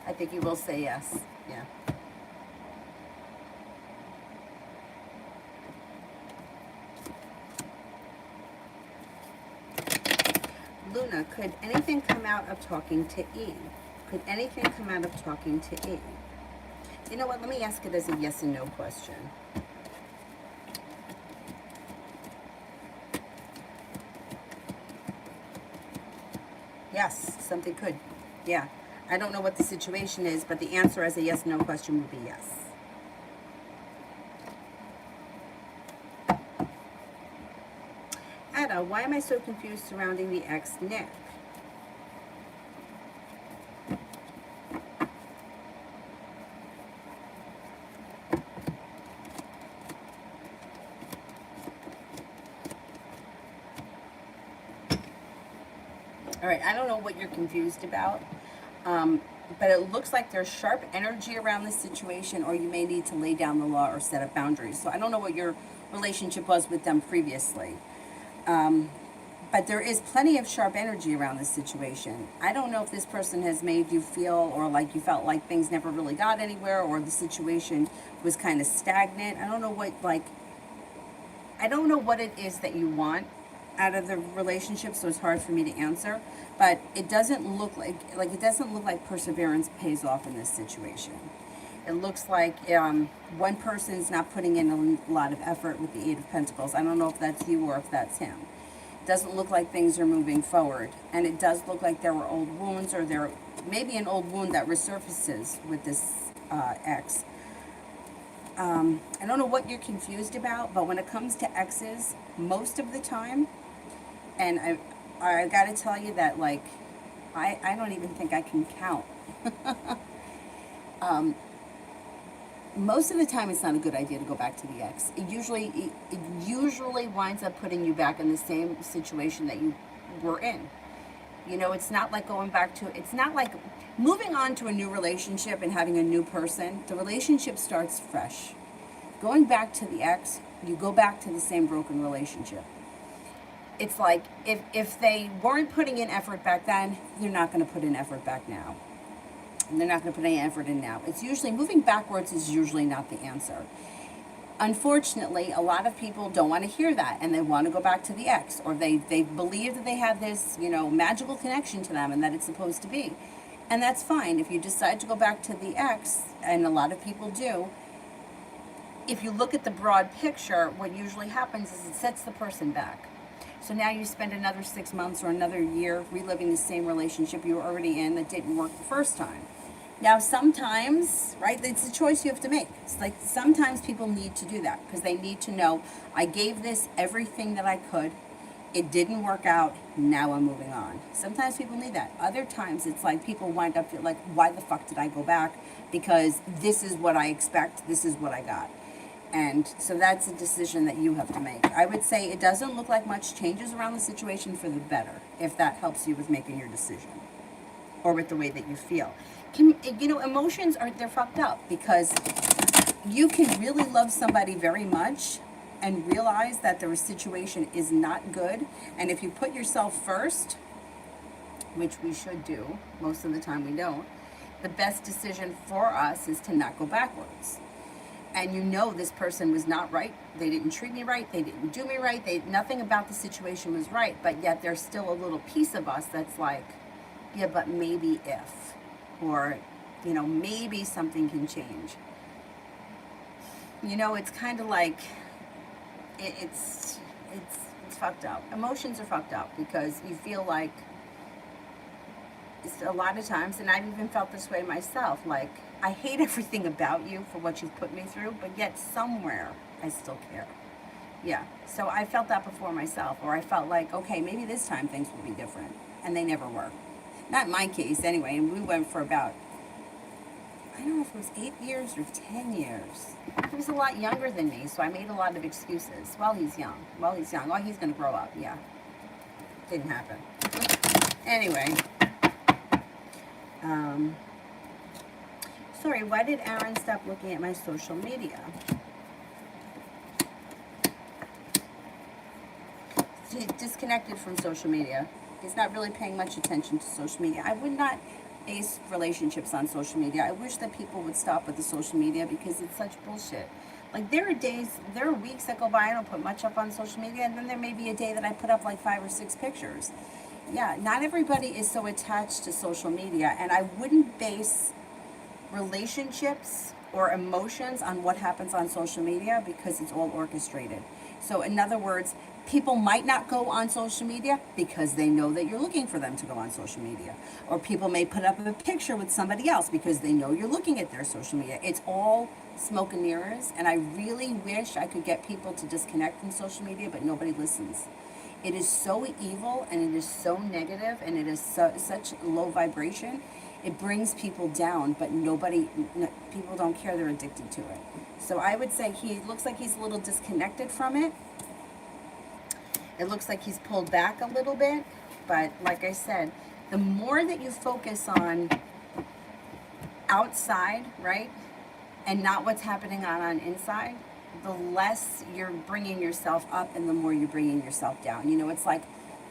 I think he will say yes. Yeah. Luna, could anything come out of talking to E? Could anything come out of talking to E? You know what? Let me ask it as a yes and no question. Yes, something could. Yeah. I don't know what the situation is, but the answer as a yes/no question would be yes. Ada, why am I so confused surrounding the ex Nick? All right, I don't know what you're confused about. But it looks like there's sharp energy around this situation, or you may need to lay down the law or set up boundaries. So I don't know what your relationship was with them previously. But there is plenty of sharp energy around this situation. I don't know if this person has made you feel, or like you felt like things never really got anywhere, or the situation was kind of stagnant. I don't know what it is that you want out of the relationship, so it's hard for me to answer. But it doesn't look like perseverance pays off in this situation. It looks like one person's not putting in a lot of effort with the Eight of Pentacles. I don't know if that's you or if that's him. It doesn't look like things are moving forward, and it does look like there were old wounds, or there may be an old wound that resurfaces with this ex. I don't know what you're confused about, but when it comes to exes, most of the time, and I got to tell you that, like, I don't even think I can count. Most of the time, it's not a good idea to go back to the ex. It usually winds up putting you back in the same situation that you were in. It's not like it's not like moving on to a new relationship and having a new person. The relationship starts fresh. Going back to the ex you go back to the same broken relationship. It's like if they weren't putting in effort back then, they're not going to put in effort back now. And they're not going to put any effort in now. It's usually moving backwards is usually not the answer. Unfortunately, a lot of people don't want to hear that, and they want to go back to the ex, or they believe that they have this, magical connection to them and that it's supposed to be. And that's fine. If you decide to go back to the ex, and a lot of people do, if you look at the broad picture, what usually happens is it sets the person back. So now you spend another 6 months or another year reliving the same relationship you were already in that didn't work the first time. Now, sometimes, right, it's a choice you have to make. It's like sometimes people need to do that because they need to know, I gave this everything that I could. It didn't work out. Now I'm moving on. Sometimes people need that. Other times it's like people wind up feeling like, why the fuck did I go back? Because this is what I expect. This is what I got. And so that's a decision that you have to make. I would say it doesn't look like much changes around the situation for the better, if that helps you with making your decision or with the way that you feel. Emotions they're fucked up because you can really love somebody very much and realize that their situation is not good. And if you put yourself first, which we should do, most of the time we don't, the best decision for us is to not go backwards. And this person was not right. They didn't treat me right. They didn't do me right. Nothing about the situation was right. But yet there's still a little piece of us that's like, yeah, but maybe if, or, maybe something can change. It's kind of like, it's fucked up. Emotions are fucked up because you feel like, it's a lot of times, and I've even felt this way myself, like, I hate everything about you for what you've put me through, but yet somewhere I still care. Yeah, so I felt that before myself, or I felt like, okay, maybe this time things will be different, and they never were. Not in my case, anyway, and we went for about, I don't know if it was 8 years or 10 years. He was a lot younger than me, so I made a lot of excuses. Well, he's young. Oh, he's going to grow up, yeah. Didn't happen. Anyway. Sorry, why did Aaron stop looking at my social media? He's disconnected from social media. He's not really paying much attention to social media. I would not base relationships on social media. I wish that people would stop with the social media because it's such bullshit. Like there are weeks that go by I don't put much up on social media, and then there may be a day that I put up like 5 or 6 pictures. Yeah, not everybody is so attached to social media, and I wouldn't base relationships or emotions on what happens on social media because it's all orchestrated. So in other words, people might not go on social media because they know that you're looking for them to go on social media. Or people may put up a picture with somebody else because they know you're looking at their social media. It's all smoke and mirrors, and I really wish I could get people to disconnect from social media, but nobody listens. It is so evil, and it is so negative, and it is such low vibration. It brings people down, but people don't care. They're addicted to it. So I would say he looks like he's a little disconnected from it. It looks like he's pulled back a little bit, but like I said, the more that you focus on outside, right, and not what's happening on inside, the less you're bringing yourself up and the more you're bringing yourself down. It's like,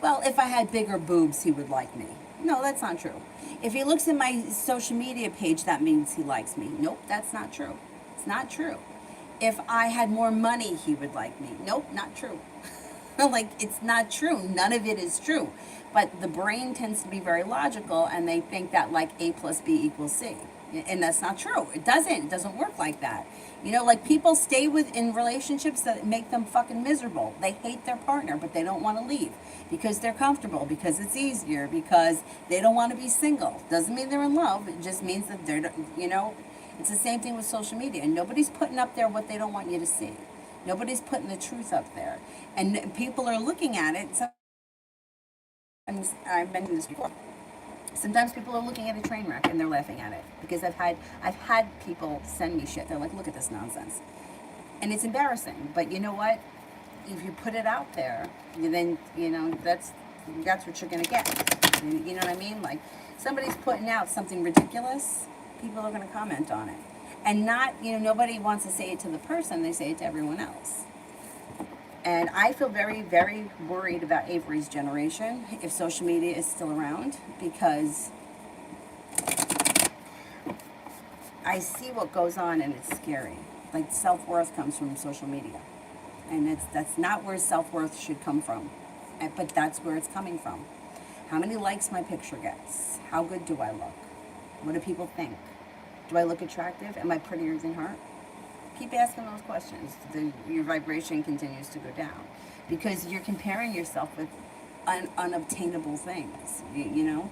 well, if I had bigger boobs, he would like me. No, that's not true. If he looks at my social media page, that means he likes me. Nope, that's not true. It's not true. If I had more money, he would like me. Nope, not true. Like, it's not true. None of it is true. But the brain tends to be very logical, and they think that, like, A plus B equals C. And that's not true. It doesn't work like that. Like people stay in relationships that make them fucking miserable. They hate their partner, but they don't want to leave because they're comfortable, because it's easier, because they don't want to be single. Doesn't mean they're in love. It just means that they're, it's the same thing with social media. And nobody's putting up there what they don't want you to see. Nobody's putting the truth up there. And people are looking at it. I've mentioned this before. Sometimes people are looking at a train wreck and they're laughing at it because I've had people send me shit. They're like, look at this nonsense. And it's embarrassing. But you know what? If you put it out there, then, that's what you're going to get. You know what I mean? Like, somebody's putting out something ridiculous, people are going to comment on it. And not, nobody wants to say it to the person, they say it to everyone else. And I feel very, very worried about Avery's generation if social media is still around, because I see what goes on and it's scary. Like, self-worth comes from social media. And that's not where self-worth should come from. But that's where it's coming from. How many likes my picture gets? How good do I look? What do people think? Do I look attractive? Am I prettier than her? Keep asking those questions. Your vibration continues to go down, because you're comparing yourself with unobtainable things, you know?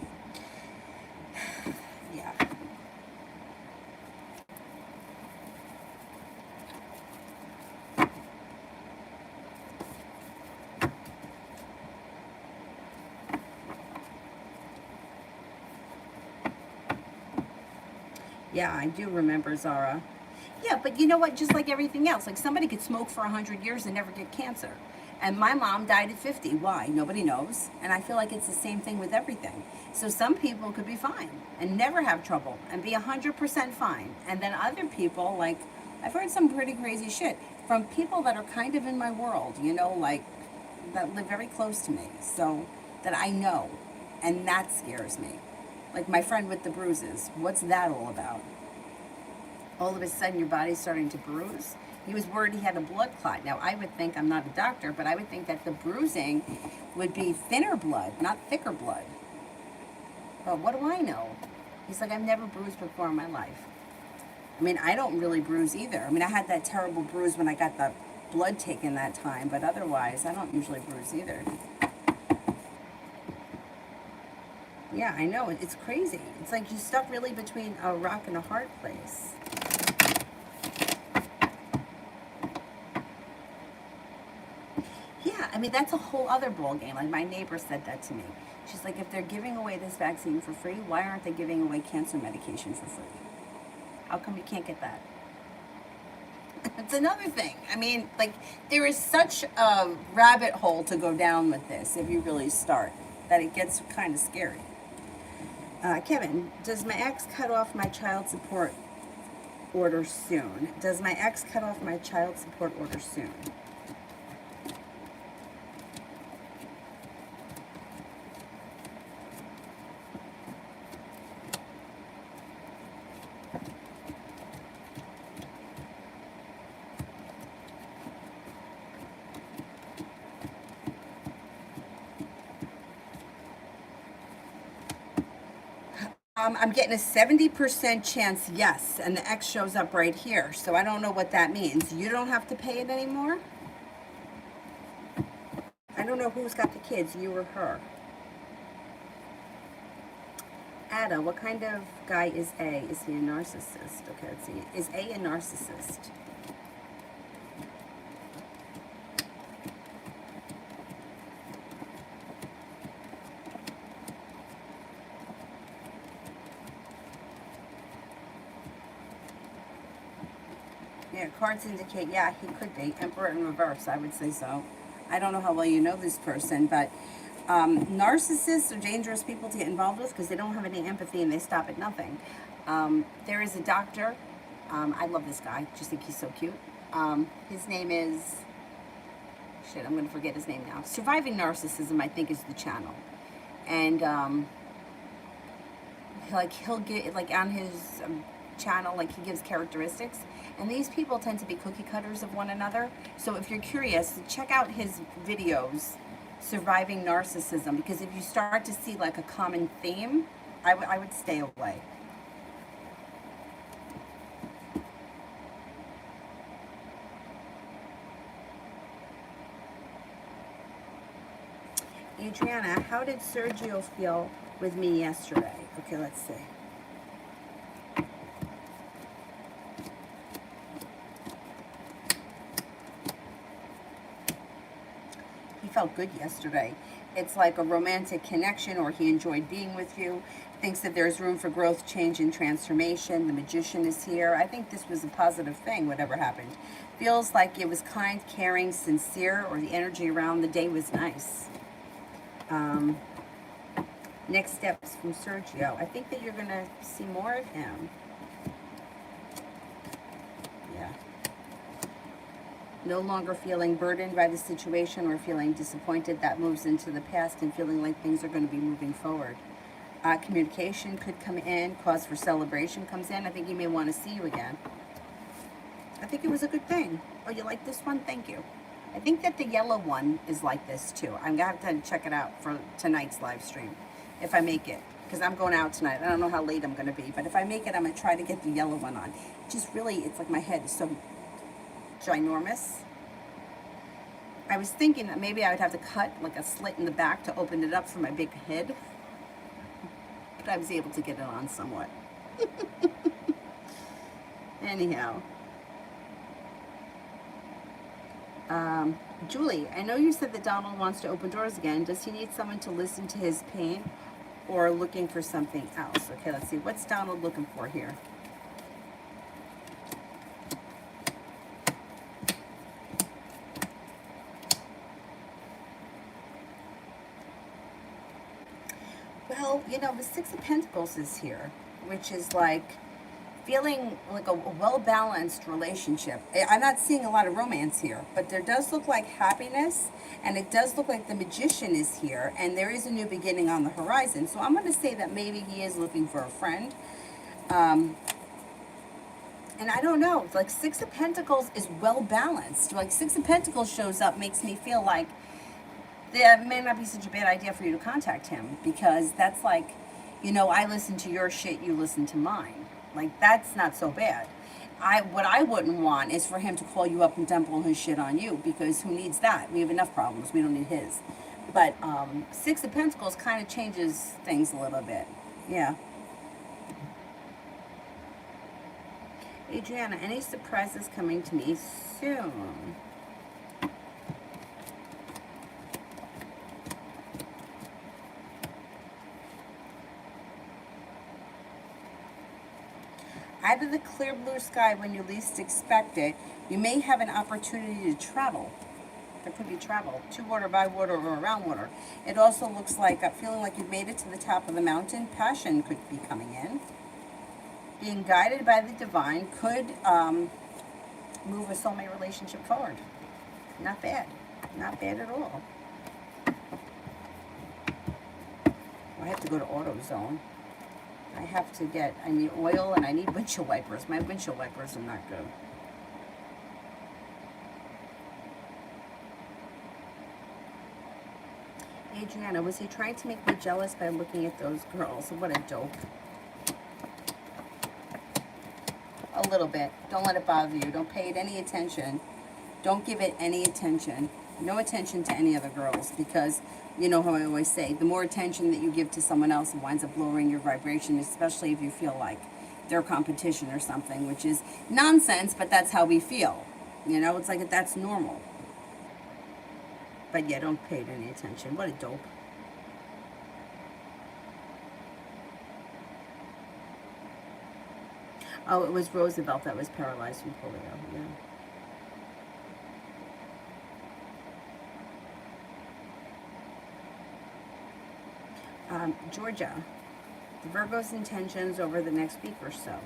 Yeah. Yeah, I do remember Zara. Yeah, but you know what? Just like everything else, like somebody could smoke for 100 years and never get cancer. And my mom died at 50. Why? Nobody knows. And I feel like it's the same thing with everything. So some people could be fine and never have trouble and be 100% fine. And then other people, like, I've heard some pretty crazy shit from people that are kind of in my world, you know, like, that live very close to me. So that I know. And that scares me. Like my friend with the bruises. What's that all about? All of a sudden your body's starting to bruise. He was worried he had a blood clot. Now, I would think, I'm not a doctor, but I would think that the bruising would be thinner blood, not thicker blood. But what do I know? He's like, I've never bruised before in my life. I mean, I don't really bruise either. I mean, I had that terrible bruise when I got the blood taken that time, but otherwise, I don't usually bruise either. Yeah, I know. It's crazy. It's like you're stuck really between a rock and a hard place. Yeah, I mean, that's a whole other ball game. Like, my neighbor said that to me. She's like, if they're giving away this vaccine for free, why aren't they giving away cancer medication for free? How come you can't get that? It's another thing. I mean, like, there is such a rabbit hole to go down with this if you really start, that it gets kind of scary. Kevin, does my ex cut off my child support order soon? Does my ex cut off my child support order soon? I'm getting a 70% chance yes, and the X shows up right here. So I don't know what that means. You don't have to pay it anymore? I don't know who's got the kids, you or her. Ada, what kind of guy is A? Is he a narcissist? Okay, let's see. Is A a narcissist? Yeah, cards indicate, yeah, he could be. Emperor in reverse, I would say so. I don't know how well you know this person, but narcissists are dangerous people to get involved with because they don't have any empathy and they stop at nothing. There is a doctor. I love this guy. Just think he's so cute. His name is... Shit, I'm going to forget his name now. Surviving Narcissism, I think, is the channel. And he'll get, like, on his channel, like, he gives characteristics, and these people tend to be cookie cutters of one another. So if you're curious, check out his videos, Surviving Narcissism, because if you start to see like a common theme, I would stay away. Adriana, how did Sergio feel with me yesterday? Okay, let's see. He felt good yesterday. It's like a romantic connection, or he enjoyed being with you. Thinks that there's room for growth, change, and transformation. The magician is here. I think this was a positive thing, whatever happened. Feels like it was kind, caring, sincere, or the energy around the day was nice. Next steps from Sergio. I think that you're going to see more of him. Yeah. No longer feeling burdened by the situation or feeling disappointed. That moves into the past and feeling like things are going to be moving forward. Communication could come in. Cause for celebration comes in. I think he may want to see you again. I think it was a good thing. Oh, you like this one? Thank you. I think that the yellow one is like this too. I'm going to have to check it out for tonight's live stream if I make it. Because I'm going out tonight. I don't know how late I'm going to be. But if I make it, I'm going to try to get the yellow one on. Just really, it's like my head is so ginormous. I was thinking that maybe I would have to cut like a slit in the back to open it up for my big head. But I was able to get it on somewhat. Anyhow. Julie, I know you said that Donald wants to open doors again. Does he need someone to listen to his pain or looking for something else? Okay, let's see. What's Donald looking for here? Well, you know, the Six of Pentacles is here, which is like feeling like a well-balanced relationship. I'm not seeing a lot of romance here, but there does look like happiness, and it does look like the Magician is here, and there is a new beginning on the horizon. So I'm going to say that maybe he is looking for a friend. And I don't know, like Six of Pentacles is well-balanced. Like Six of Pentacles shows up, makes me feel like that may not be such a bad idea for you to contact him, because that's like, you know, I listen to your shit, you listen to mine. Like, that's not so bad. What I wouldn't want is for him to call you up and dump all his shit on you, because who needs that? We have enough problems. We don't need his. But Six of Pentacles kind of changes things a little bit. Yeah. Adriana, any surprises coming to me soon? Out of the clear blue sky when you least expect it, you may have an opportunity to travel. There could be travel, to water, by water, or around water. It also looks like feeling like you've made it to the top of the mountain. Passion could be coming in. Being guided by the divine could move a soulmate relationship forward. Not bad. Not bad at all. I have to go to AutoZone. I need oil and I need windshield wipers. My windshield wipers are not good. Adriana, was he trying to make me jealous by looking at those girls? What a dope. A little bit. Don't let it bother you. Don't pay it any attention. Don't give it any attention. No attention to any other girls, because you know how I always say, the more attention that you give to someone else, it winds up lowering your vibration, especially if you feel like they're competition or something, which is nonsense, but that's how we feel. You know, it's like that's normal. But yeah, don't pay it any attention. What a dope. Oh, it was Roosevelt that was paralyzed from polio. Yeah. Georgia, the Virgo's intentions over the next week or so.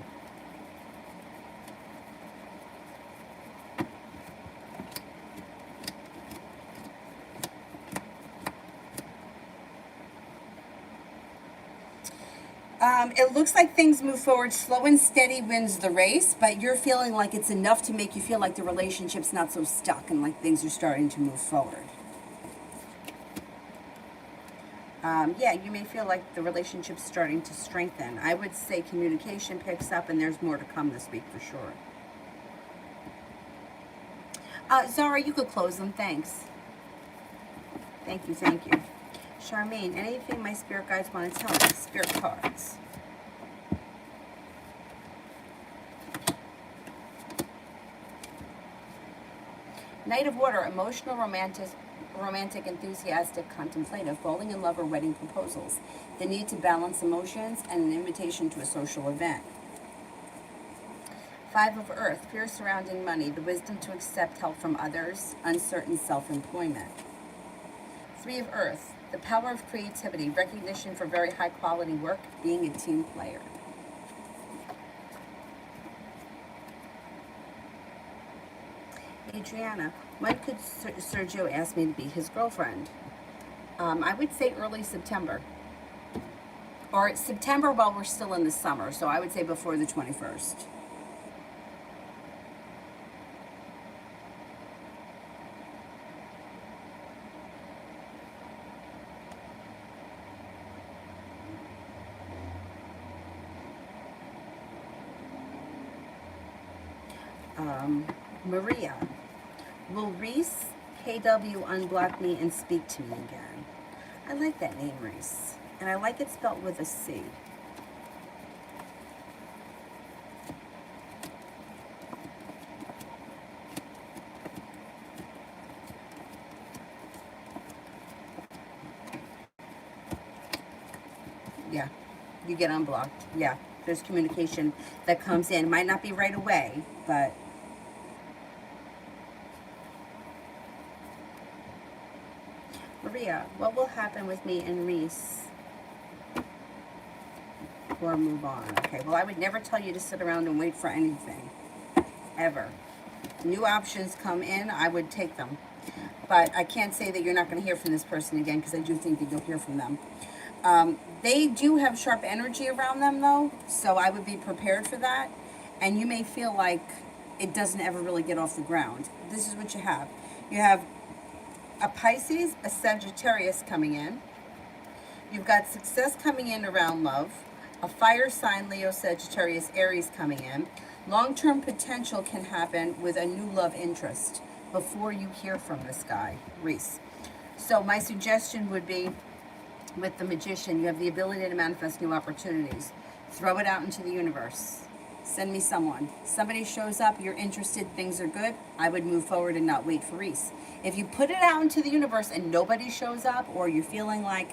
It looks like things move forward. Slow and steady wins the race, but you're feeling like it's enough to make you feel like the relationship's not so stuck and like things are starting to move forward. Yeah, you may feel like the relationship's starting to strengthen. I would say communication picks up and there's more to come this week for sure. Zara, you could close them. Thanks. Thank you, thank you. Charmaine, anything my spirit guides want to tell me? Spirit cards. Knight of Water, emotional, romantic, enthusiastic, contemplative, falling in love or wedding proposals, the need to balance emotions, and an invitation to a social event. Five of Earth, fear surrounding money, the wisdom to accept help from others, uncertain self-employment. Three of Earth, the power of creativity, recognition for very high quality work, being a team player. Adriana, when could Sergio ask me to be his girlfriend? I would say early September. Or September while we're still in the summer. So I would say before the 21st. Maria, will Reese KW unblock me and speak to me again? I like that name, Reese. And I like it spelled with a C. Yeah, you get unblocked. Yeah, there's communication that comes in. Might not be right away, but... Maria, what will happen with me and Reese? Or move on. Okay, well, I would never tell you to sit around and wait for anything. Ever. New options come in, I would take them. But I can't say that you're not going to hear from this person again, because I do think that you'll hear from them. They do have sharp energy around them, though, so I would be prepared for that. And you may feel like it doesn't ever really get off the ground. This is what you have. You have a Pisces, a Sagittarius coming in. You've got success coming in around love. A fire sign, Leo, Sagittarius, Aries coming in. Long-term potential can happen with a new love interest before you hear from this guy, Reese. So my suggestion would be, with the Magician, you have the ability to manifest new opportunities. Throw it out into the universe. Send me someone. Somebody shows up, you're interested, things are good, I would move forward and not wait for Reese. If you put it out into the universe and nobody shows up, or you're feeling like,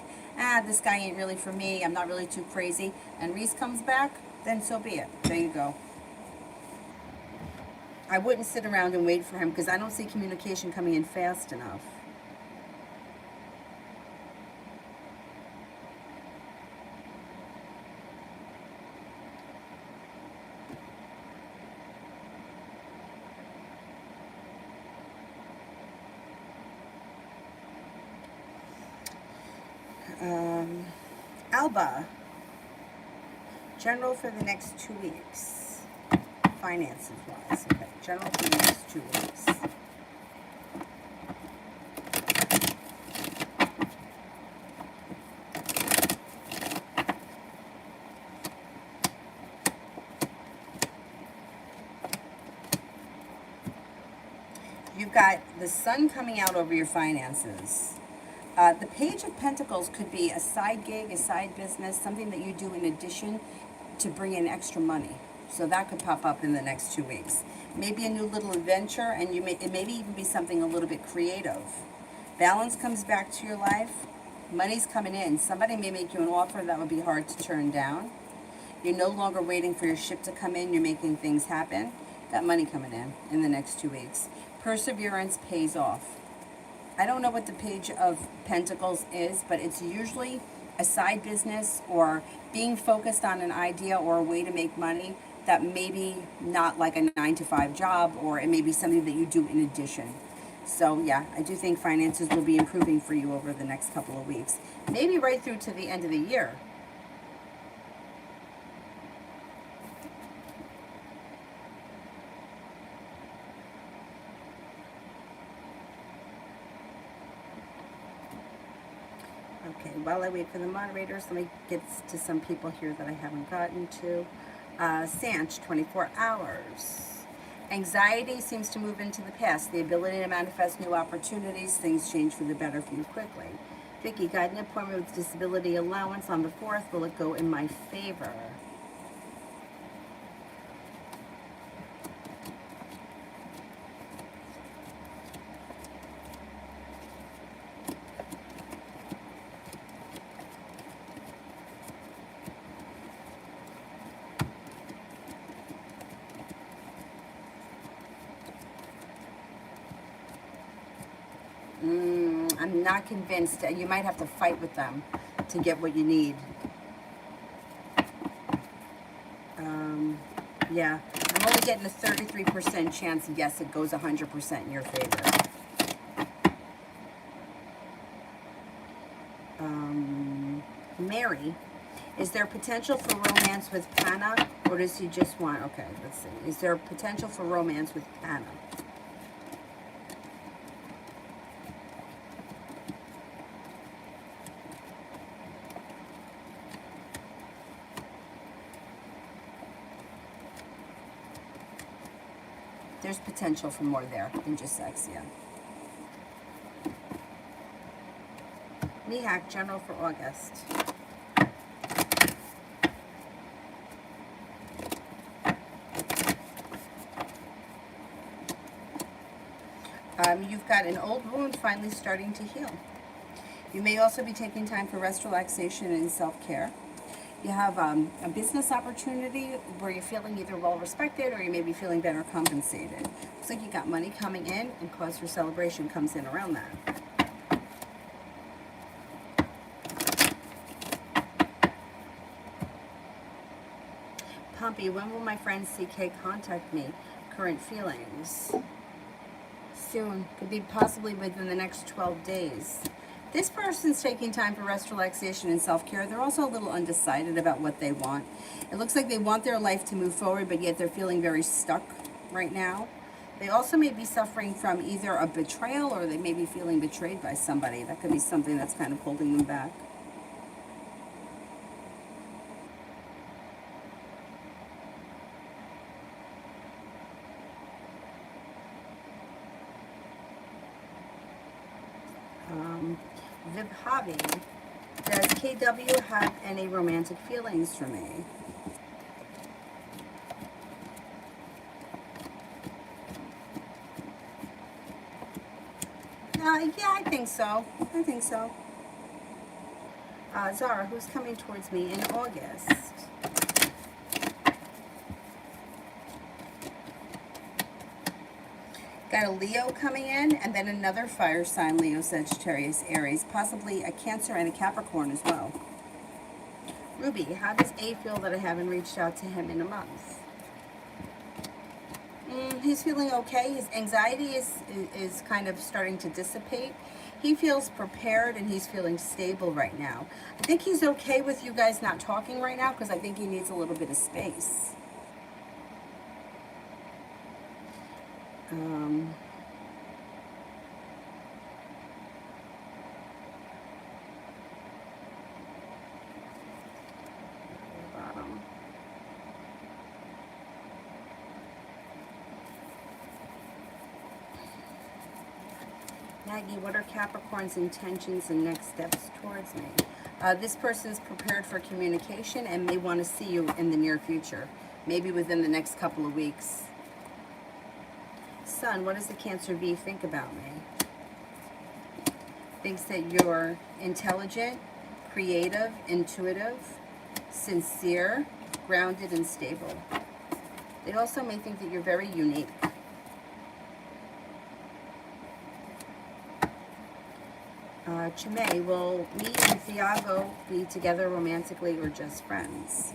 this guy ain't really for me, I'm not really too crazy, and Reese comes back, then so be it. There you go. I wouldn't sit around and wait for him, because I don't see communication coming in fast enough. Alba, general for the next 2 weeks, finances wise. Okay, general for the next 2 weeks. You've got the sun coming out over your finances. The Page of Pentacles could be a side gig, a side business, something that you do in addition to bring in extra money. So that could pop up in the next 2 weeks. Maybe a new little adventure, and it may even be something a little bit creative. Balance comes back to your life. Money's coming in. Somebody may make you an offer that would be hard to turn down. You're no longer waiting for your ship to come in. You're making things happen. Got money coming in the next 2 weeks. Perseverance pays off. I don't know what the Page of Pentacles is, but it's usually a side business or being focused on an idea or a way to make money that maybe not like a 9-to-5 job, or it may be something that you do in addition. So yeah, I do think finances will be improving for you over the next couple of weeks. Maybe right through to the end of the year. Okay, while I wait for the moderators, let me get to some people here that I haven't gotten to. Sanch, 24 hours. Anxiety seems to move into the past. The ability to manifest new opportunities. Things change for the better for you quickly. Vicky, got an appointment with disability allowance on the 4th. Will it go in my favor? I'm not convinced. You might have to fight with them to get what you need. Yeah, I'm only getting a 33% chance. Yes, it goes 100% in your favor. Mary, is there potential for romance with Panna, or does he just want, okay, let's see. Is there potential for romance with Panna? There's potential for more there than just sex, yeah. Mihak, general for August. You've got an old wound finally starting to heal. You may also be taking time for rest, relaxation, and self-care. You have a business opportunity where you're feeling either well-respected or you may be feeling better compensated. Looks like you got money coming in, and cause for celebration comes in around that. Pompey, when will my friend CK contact me? Current feelings. Soon. Could be possibly within the next 12 days. This person's taking time for rest, relaxation, and self-care. They're also a little undecided about what they want. It looks like they want their life to move forward, but yet they're feeling very stuck right now. They also may be suffering from either a betrayal, or they may be feeling betrayed by somebody. That could be something that's kind of holding them back. Vibhavi, does KW have any romantic feelings for me? Yeah, I think so. I think so. Zara, who's coming towards me in August? Got a Leo coming in, and then another fire sign, Leo, Sagittarius, Aries, possibly a Cancer and a Capricorn as well. Ruby, how does A feel that I haven't reached out to him in a month? He's feeling okay. His anxiety is kind of starting to dissipate. He feels prepared and he's feeling stable right now. I think he's okay with you guys not talking right now because I think he needs a little bit of space. Bottom. Maggie, what are Capricorn's intentions and next steps towards me? This person is prepared for communication and may want to see you in the near future, maybe within the next couple of weeks. Sun, what does the Cancer V think about me? Thinks that you're intelligent, creative, intuitive, sincere, grounded, and stable. They also may think that you're very unique. Chime, will me and Thiago be together romantically or just friends?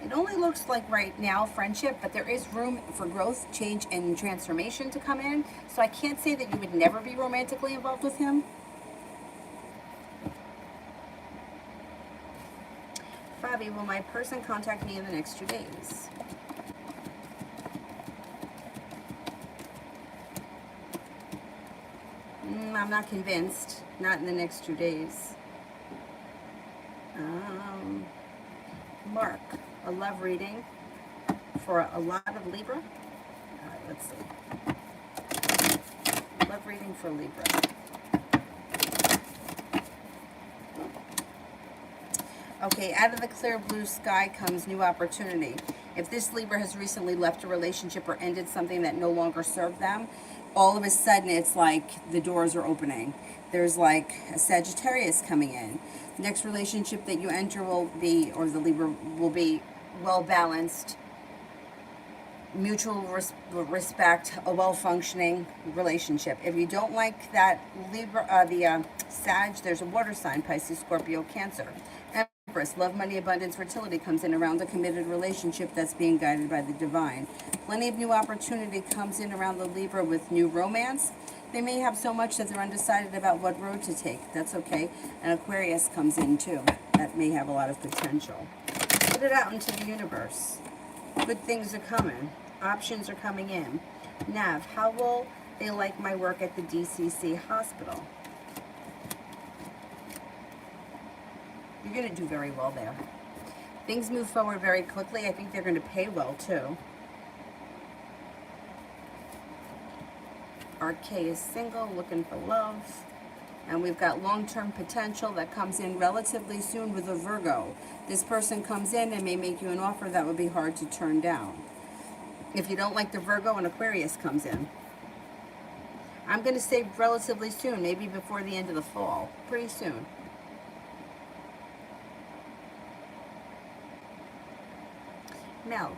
It only looks like right now friendship, but there is room for growth, change, and transformation to come in. So I can't say that you would never be romantically involved with him. Fabi, will my person contact me in the next 2 days? I'm not convinced. Not in the next 2 days. Mark, a love reading for a lot of Libra. Let's see. Love reading for Libra. Okay, out of the clear blue sky comes new opportunity. If this Libra has recently left a relationship or ended something that no longer served them, all of a sudden it's like the doors are opening. There's like a Sagittarius coming in. The next relationship that you enter will be, or the Libra will be, well balanced. mutual respect, a well-functioning relationship. If you don't like that Libra, Sag, there's a water sign, Pisces, Scorpio, Cancer. Empress, love, money, abundance, fertility comes in around a committed relationship that's being guided by the divine. Plenty of new opportunity comes in around the Libra with new romance. They may have so much that they're undecided about what road to take. That's okay. And Aquarius comes in too. That may have a lot of potential. Put it out into the universe. Good things are coming. Options are coming in. Nav, how will they like my work at the DCC hospital? You're going to do very well there. Things move forward very quickly. I think they're going to pay well too. RK is single, looking for love. And we've got long-term potential that comes in relatively soon with a Virgo. This person comes in and may make you an offer that would be hard to turn down. If you don't like the Virgo, an Aquarius comes in. I'm going to say relatively soon, maybe before the end of the fall. Pretty soon. Mel,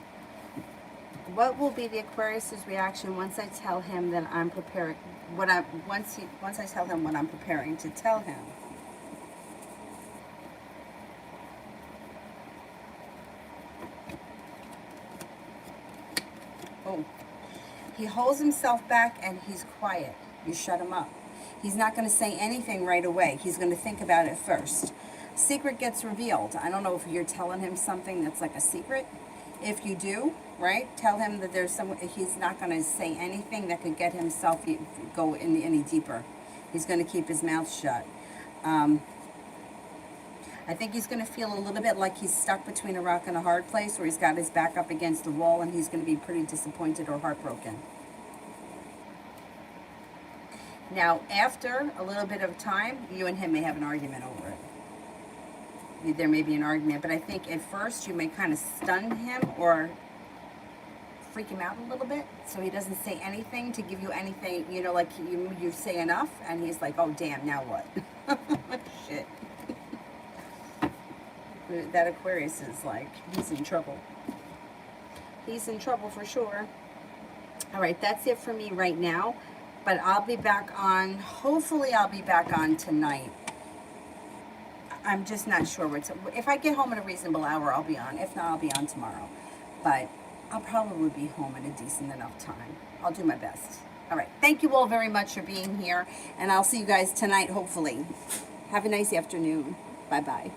what will be the Aquarius's reaction once I tell him that I'm preparing? Once I tell him what I'm preparing to tell him? Oh, he holds himself back and he's quiet. You shut him up. He's not going to say anything right away. He's going to think about it first. Secret gets revealed. I don't know if you're telling him something that's like a secret. If you do, right, tell him that there's some, he's not going to say anything that could get himself go any deeper. He's going to keep his mouth shut. I think he's going to feel a little bit like he's stuck between a rock and a hard place, where he's got his back up against the wall and he's going to be pretty disappointed or heartbroken. Now, after a little bit of time, you and him may have an argument over it. There may be an argument, but I think at first you may kind of stun him or freak him out a little bit, so he doesn't say anything to give you anything, you know, like you say enough, and he's like, oh, damn, now what? Shit. That Aquarius is like, he's in trouble. He's in trouble for sure. All right, that's it for me right now, but I'll be back on, hopefully I'll be back on tonight. I'm just not sure if I get home at a reasonable hour, I'll be on. If not, I'll be on tomorrow. But I'll probably be home at a decent enough time. I'll do my best. All right. Thank you all very much for being here. And I'll see you guys tonight, hopefully. Have a nice afternoon. Bye-bye.